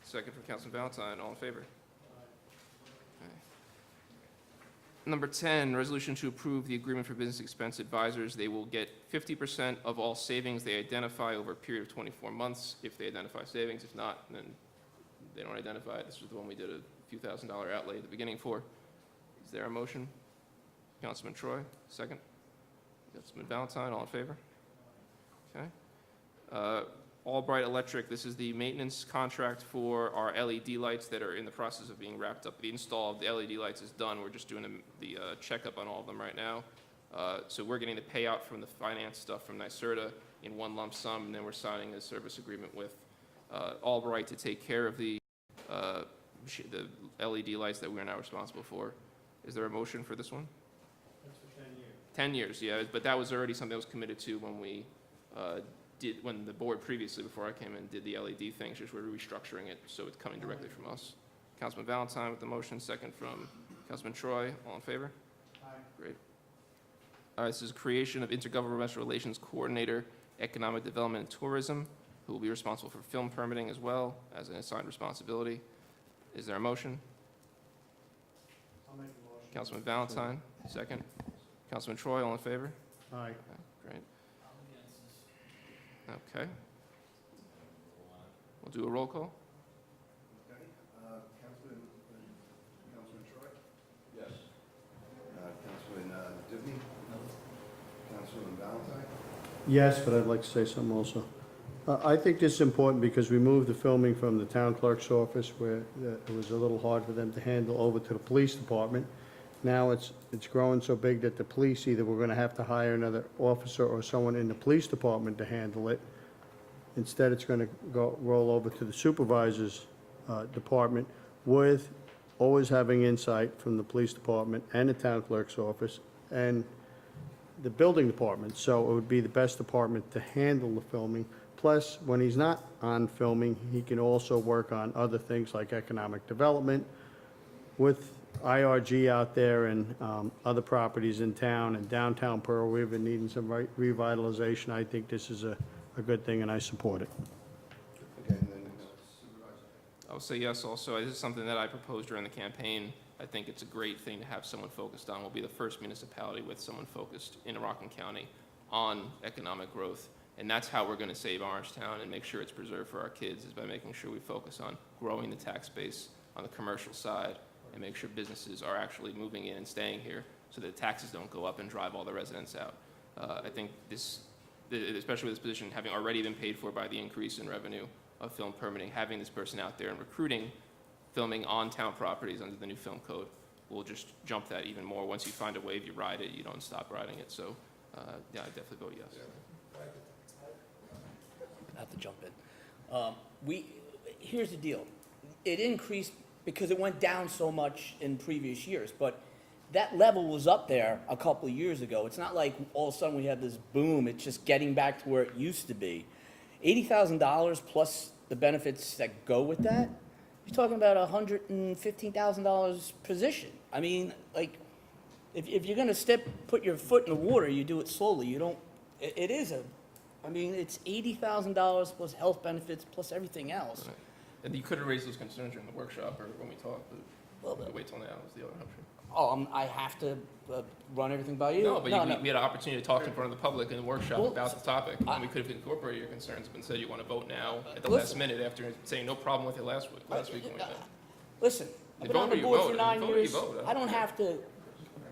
Second from Councilman Valentine. All in favor? Okay. Number 10, resolution to approve the agreement for business expense advisors. They will get 50% of all savings they identify over a period of 24 months if they identify savings. If not, then they don't identify it. This was the one we did a few $1,000 outlay at the beginning for. Is there a motion? Councilman Troy, second. Councilman Valentine, all in favor? Okay. Albright Electric, this is the maintenance contract for our LED lights that are in the process of being wrapped up. The install of the LED lights is done. We're just doing the checkup on all of them right now. So we're getting the payout from the finance stuff from NYSERDA in one lump sum, and then we're signing a service agreement with Albright to take care of the LED lights that we are now responsible for. Is there a motion for this one? That's for 10 years. 10 years, yeah, but that was already something that was committed to when we when the board previously, before I came in, did the LED things, just we're restructuring it, so it's coming directly from us. Councilman Valentine with the motion, second from Councilman Troy. All in favor? Aye. Great. All right, this is creation of Intergovernmental Relations Coordinator, Economic Development and Tourism, who will be responsible for film permitting as well as an assigned responsibility. Is there a motion? I'll make the motion. Councilman Valentine, second. Councilman Troy, all in favor? Aye. Okay, great. Okay. We'll do a roll call. Okay. Councilman Troy? Yes. Councilman Dibny? No. Councilman Valentine? Yes, but I'd like to say something also. I think this is important because we moved the filming from the town clerk's office, where it was a little hard for them to handle, over to the police department. Now it's growing so big that the police, either we're going to have to hire another officer or someone in the police department to handle it. Instead, it's going to roll over to the supervisor's department, with always having insight from the police department and the town clerk's office and the building department. So it would be the best department to handle the filming. Plus, when he's not on filming, he can also work on other things like economic development with IRG out there and other properties in town, and downtown Pearl River needing some revitalization. I think this is a good thing, and I support it. I'll say yes also. This is something that I proposed during the campaign. I think it's a great thing to have someone focused on. We'll be the first municipality with someone focused in Rockland County on economic growth. And that's how we're going to save Orangetown and make sure it's preserved for our kids, is by making sure we focus on growing the tax base on the commercial side and make sure businesses are actually moving in and staying here so that taxes don't go up and drive all the residents out. I think this, especially with this position having already been paid for by the increase in revenue of film permitting, having this person out there and recruiting filming on town properties under the new film code will just jump that even more. Once you find a wave, you ride it, you don't stop riding it. So yeah, I definitely vote yes. I have to jump in. Here's the deal. It increased because it went down so much in previous years, but that level was up there a couple of years ago. It's not like all of a sudden we have this boom. It's just getting back to where it used to be. $80,000 plus the benefits that go with that, you're talking about $115,000 position. I mean, like, if you're gonna put your foot in the water, you do it slowly. You don't, I mean, it's $80,000 plus health benefits plus everything else. Right. And you could have raised those concerns during the workshop or when we talked, but wait till now is the other option. Oh, I have to run everything by you? No, but we had an opportunity to talk in front of the public in the workshop about the topic, and we could have incorporated your concerns, but instead you want to vote now at the last minute after saying no problem with it last week when we met. Listen, I've been on the board for 9 years. Vote. I don't have to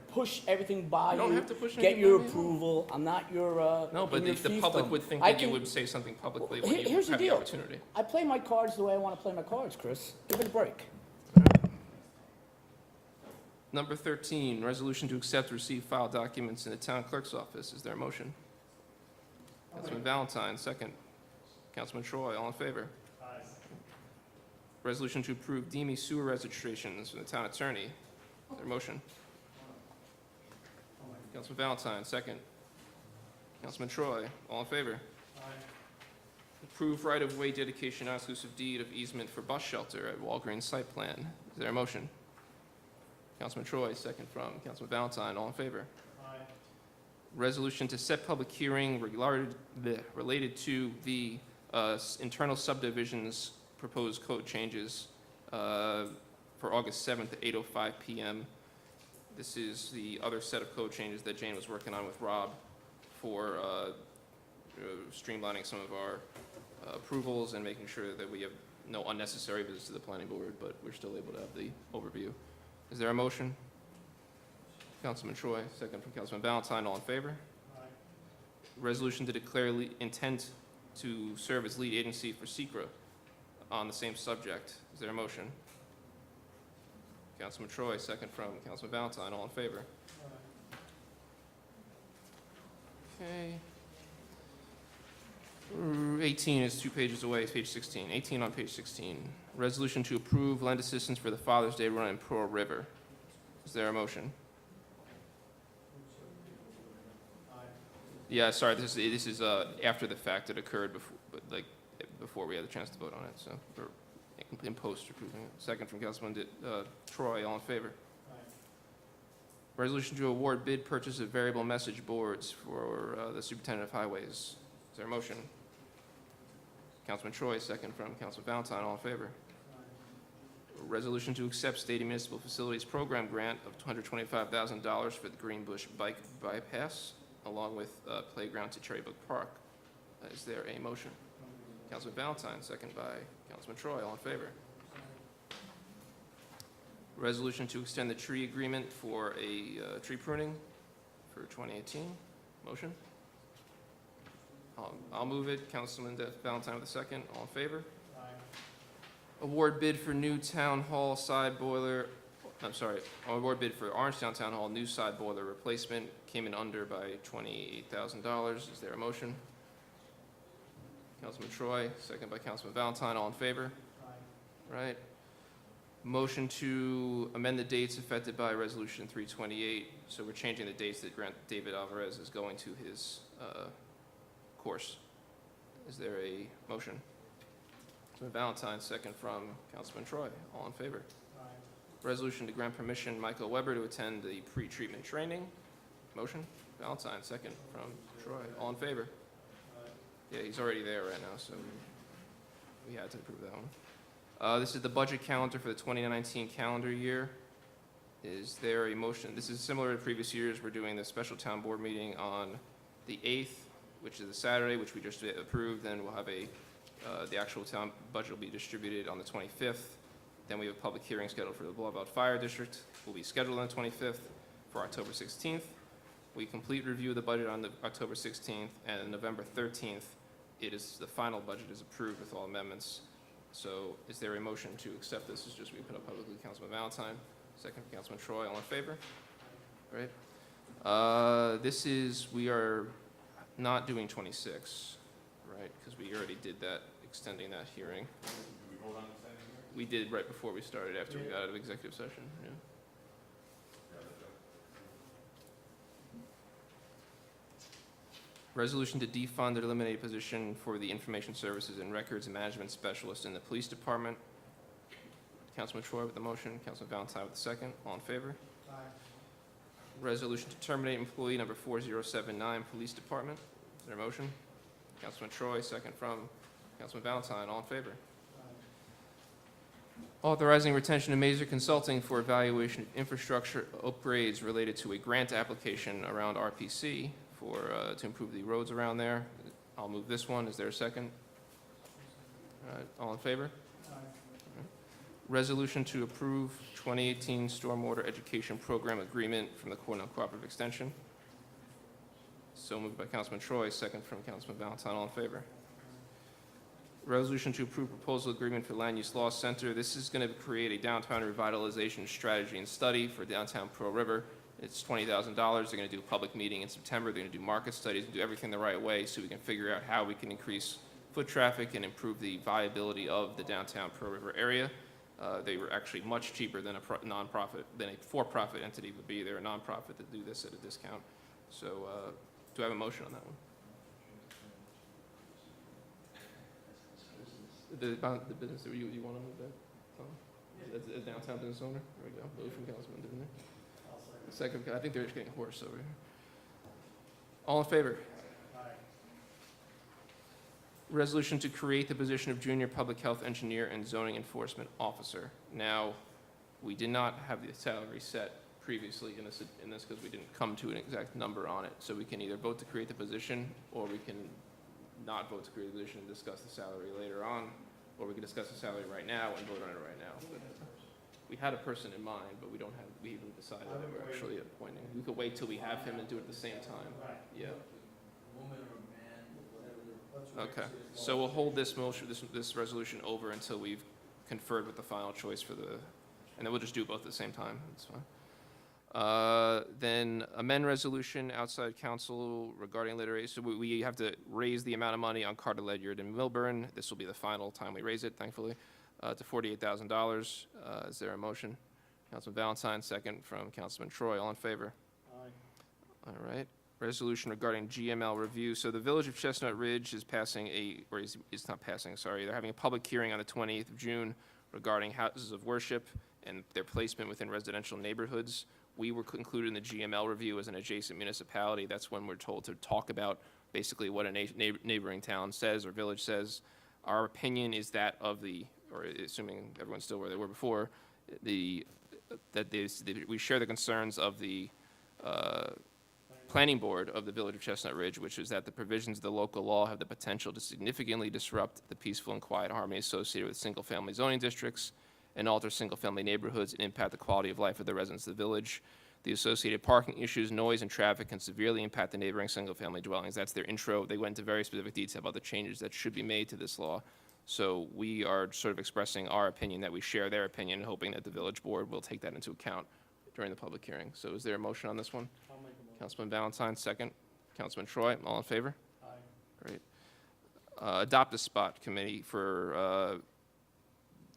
push everything by you. You don't have to push get anything your by me. approval. I'm not your No, but the public would think that you would say something publicly when you Here's have the the deal. opportunity. I play my cards the way I want to play my cards, Chris. Give it a break. Number 13, resolution to accept, receive, file documents in the town clerk's office. Is there a motion? Councilman Valentine, second. Councilman Troy, all in favor? Aye. Resolution to approve DEME sewer registrations from the town attorney. Is there a motion? Councilman Valentine, second. Councilman Troy, all in favor? Aye. Approve right-of-way dedication, non-exclusive deed of easement for bus shelter at Walgreens site plan. Is there a motion? Councilman Troy, second from Councilman Valentine, all in favor? Aye. Resolution to set public hearing related to the internal subdivisions proposed code changes for August 7th at 8:05 p.m. This is the other set of code changes that Jane was working on with Rob for streamlining some of our approvals and making sure that we have no unnecessary visits to the planning board, but we're still able to have the overview. Is there a motion? Councilman Troy, second from Councilman Valentine, all in favor? Aye. Resolution to declare intent to serve as lead agency for SECRA on the same subject. Is there a motion? Councilman Troy, second from Councilman Valentine, all in favor? Aye. Okay. 18 is 2 pages away, it's page 16. 18 on page 16. Resolution to approve land assistance for the Father's Day run in Pearl River. Is there a motion? Yeah, sorry, this is after the fact. It occurred before we had a chance to vote on it, so we're in post approving it. Second from Councilman Troy, all in favor? Resolution to award bid purchase of variable message boards for the Superintendent of Highways. Is there a motion? Councilman Troy, second from Councilman Valentine, all in favor? Resolution to accept State and Municipal Facilities Program grant of $225,000 for the Green Bush Bike Bypass, along with playground to Cherrybrook Park. Is there a motion? Councilman Valentine, second by Councilman Troy, all in favor? Resolution to extend the tree agreement for a tree pruning for 2018. Motion? I'll move it. Councilman Valentine with the second. All in favor? Aye. Award bid for new town hall side boiler. Award bid for Orangetown Town Hall new side boiler replacement came in under by $28,000. Is there a motion? Councilman Troy, second by Councilman Valentine. All in favor? Aye. Right. Motion to amend the dates affected by Resolution 328. So we're changing the dates that Grant David Alvarez is going to his course. Is there a motion? Councilman Valentine, second from Councilman Troy. All in favor? Aye. Resolution to grant permission Michael Weber to attend the pre-treatment training. Motion, Valentine, second from Troy. All in favor? Yeah, he's already there right now, so we had to approve that one. This is the budget calendar for the 2019 calendar year. Is there a motion? This is similar to previous years. We're doing the special town board meeting on the 8th, which is a Saturday, which we just approved. Then we'll have the actual town budget will be distributed on the 25th. Then we have a public hearing scheduled for the Blauvelt Fire District. Will be scheduled on the 25th for October 16th. We complete review of the budget on the October 16th, and on November 13th, the final budget is approved with all amendments. So is there a motion to accept this? It's just we put up publicly. Councilman Valentine, second from Councilman Troy. All in favor? Great. We are not doing 26, right? Because we already did that, extending that hearing. We did right before we started, after we got out of executive session, yeah. Resolution to defund or eliminate a position for the Information Services and Records Management Specialist in the Police Department. Councilman Troy with the motion, Councilman Valentine with the second. All in favor? Aye. Resolution to terminate employee number 4079, Police Department. Is there a motion? Councilman Troy, second from Councilman Valentine. All in favor? Authorizing retention of Mazer Consulting for evaluation of infrastructure upgrades related to a grant application around RPC to improve the roads around there. I'll move this one. Is there a second? All right, all in favor? Aye. Resolution to approve 2018 Stormwater Education Program Agreement from the Cornell Cooperative Extension. So moved by Councilman Troy, second from Councilman Valentine. All in favor? Resolution to approve proposal agreement for Land Use Law Center. This is going to create a downtown revitalization strategy and study for downtown Pearl River. It's $20,000. They're going to do a public meeting in September. They're going to do market studies and do everything the right way so we can figure out how we can increase foot traffic and improve the viability of the downtown Pearl River area. They were actually much cheaper than a for-profit entity would be. They're a nonprofit that do this at a discount. So do I have a motion on that one? The business, you want to move that, Tom? As downtown business owner? There we go. Move from Councilman Divine. Second, I think they're just getting hoarse over here. All in favor? Aye. Resolution to create the position of Junior Public Health Engineer and Zoning Enforcement Officer. Now, we did not have the salary set previously in this because we didn't come to an exact number on it. So we can either vote to create the position, or we can not vote to create the position and discuss the salary later on, or we can discuss the salary right now and vote on it right now. But we had a person in mind, but we haven't decided that we're actually appointing. We could wait till we have him and do it at the same time. Yeah. Okay, so we'll hold this motion, this resolution over until we've conferred with the final choice and then we'll just do both at the same time. That's fine. Then amend resolution outside council regarding literary. So we have to raise the amount of money on Carter Ledyard and Milburn. This will be the final time we raise it, thankfully, to $48,000. Is there a motion? Councilman Valentine, second from Councilman Troy. All in favor? Aye. All right. Resolution regarding GML review. So the Village of Chestnut Ridge is is not passing, sorry. They're having a public hearing on the 28th of June regarding houses of worship and their placement within residential neighborhoods. We were included in the GML review as an adjacent municipality. That's when we're told to talk about basically what a neighboring town says or village says. Our opinion is that of assuming everyone's still where they were before, we share the concerns of the planning board of the Village of Chestnut Ridge, which is that the provisions of the local law have the potential to significantly disrupt the peaceful and quiet harmony associated with single-family zoning districts and alter single-family neighborhoods and impact the quality of life of the residents of the village. The associated parking issues, noise, and traffic can severely impact the neighboring single-family dwellings. That's their intro. They went into very specific detail about the changes that should be made to this law. So we are sort of expressing our opinion that we share their opinion, hoping that the village board will take that into account during the public hearing. So is there a motion on this one? I'll make a motion. Councilman Valentine, second. Councilman Troy, all in favor? Aye. Great. Adopt a spot committee for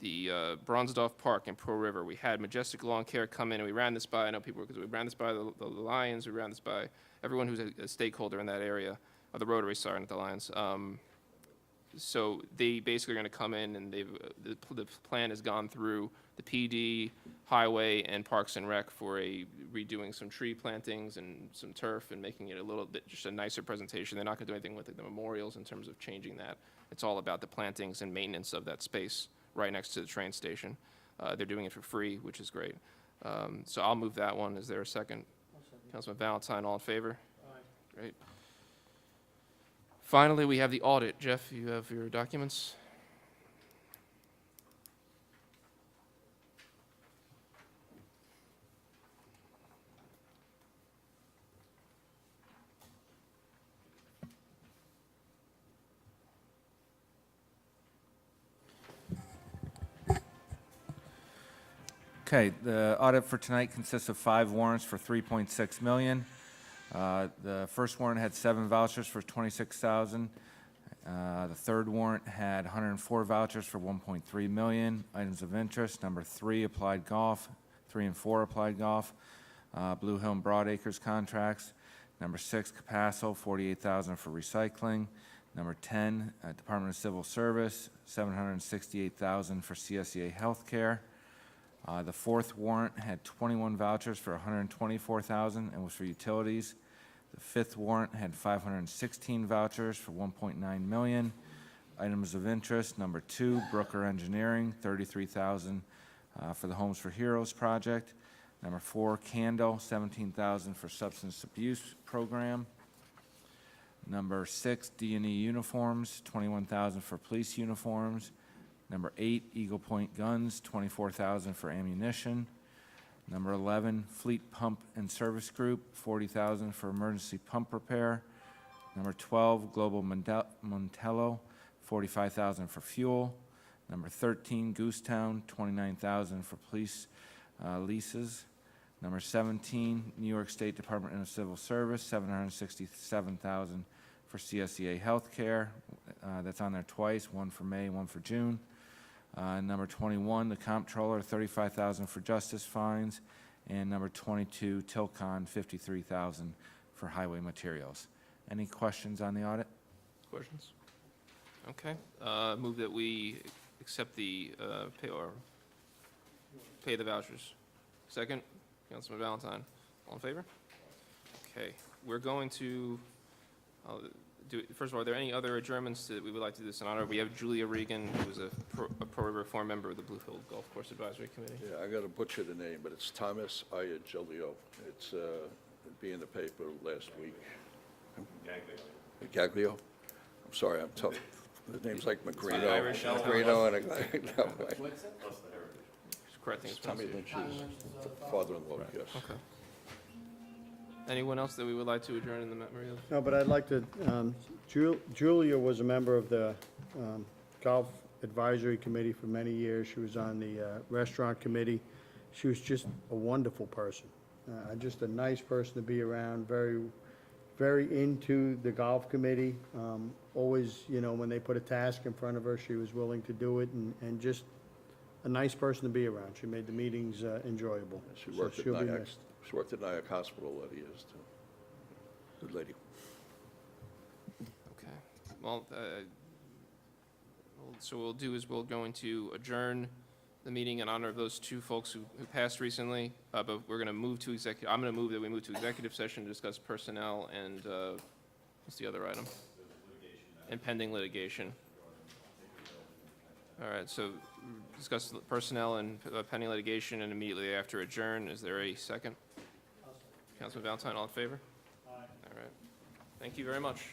the Bronsdorf Park in Pearl River. We had Majestic Lawn Care come in, and we ran this by, I know people, because we ran this by the Lions, we ran this by everyone who's a stakeholder in that area, or the Rotary, sorry, not the Lions. So they basically are going to come in, and the plan has gone through the PD, Highway, and Parks and Rec for redoing some tree plantings and some turf and making it a little bit, just a nicer presentation. They're not going to do anything with the memorials in terms of changing that. It's all about the plantings and maintenance of that space right next to the train station. They're doing it for free, which is great. So I'll move that one. Is there a second? Councilman Valentine, all in favor? Aye. Great. Finally, we have the audit. Jeff, you have your documents? Okay, the audit for tonight consists of 5 warrants for $3.6 million. The first warrant had 7 vouchers for $26,000. The third warrant had 104 vouchers for $1.3 million. Items of interest, number 3, applied golf, 3 and 4, applied golf. Blue Hill and Broad Acres contracts. Number 6, Capasso, $48,000 for recycling. Number 10, Department of Civil Service, $768,000 for CSEA healthcare. The fourth warrant had 21 vouchers for $124,000 and was for utilities. The fifth warrant had 516 vouchers for $1.9 million. Items of interest, number 2, Brooker Engineering, $33,000 for the Homes for Heroes project. Number 4, Candle, $17,000 for substance abuse program. Number 6, D&E Uniforms, $21,000 for police uniforms. Number 8, Eagle Point Guns, $24,000 for ammunition. Number 11, Fleet Pump and Service Group, $40,000 for emergency pump repair. Number 12, Global Montello, $45,000 for fuel. Number 13, Goosetown, $29,000 for police leases. Number 17, New York State Department of Civil Service, $767,000 for CSEA healthcare. That's on there twice, one for May, one for June. Number 21, the comptroller, $35,000 for justice fines. And number 22, Tilcon, $53,000 for highway materials. Any questions on the audit? Questions? Okay. Move that we accept the pay the vouchers. Second, Councilman Valentine. All in favor? Okay. We're going to first of all, are there any other adjournments that we would like to do this in honor? We have Julia Regan, who is a Pro River Farm member of the Blue Hill Golf Course Advisory Committee. Yeah, I got to butcher the name, but it's Thomas Iagelio. It's it'd be in the paper last week. Gaglio. I'm sorry, I'm tough. The name's like Magrino. Irish, Magrino and no, Correcting his Tommy pronunciation. Lynch's father-in-law, yes. Okay. Anyone else that we would like to adjourn in the memory of? No, but I'd like to, Julia was a member of the Golf Advisory Committee for many years. She was on the Restaurant Committee. She was just a wonderful person, just a nice person to be around, very, very into the Golf Committee. Always, you know, when they put a task in front of her, she was willing to do it, and just a nice person to be around. She made the meetings enjoyable. She So worked at she'll be Nyack. missed. She worked at Nyack Hospital a lot of years, too. Good lady. Okay. Well, so what we'll do is we're going to adjourn the meeting in honor of those 2 folks who passed recently, but we're going to move to executive. I'm going to move that we move to executive session to discuss personnel and what's the other item? And pending litigation. All right, so discuss personnel and pending litigation, and immediately after adjourn. Is there a second? Councilman Valentine, all in favor? Aye. All right. Thank you very much.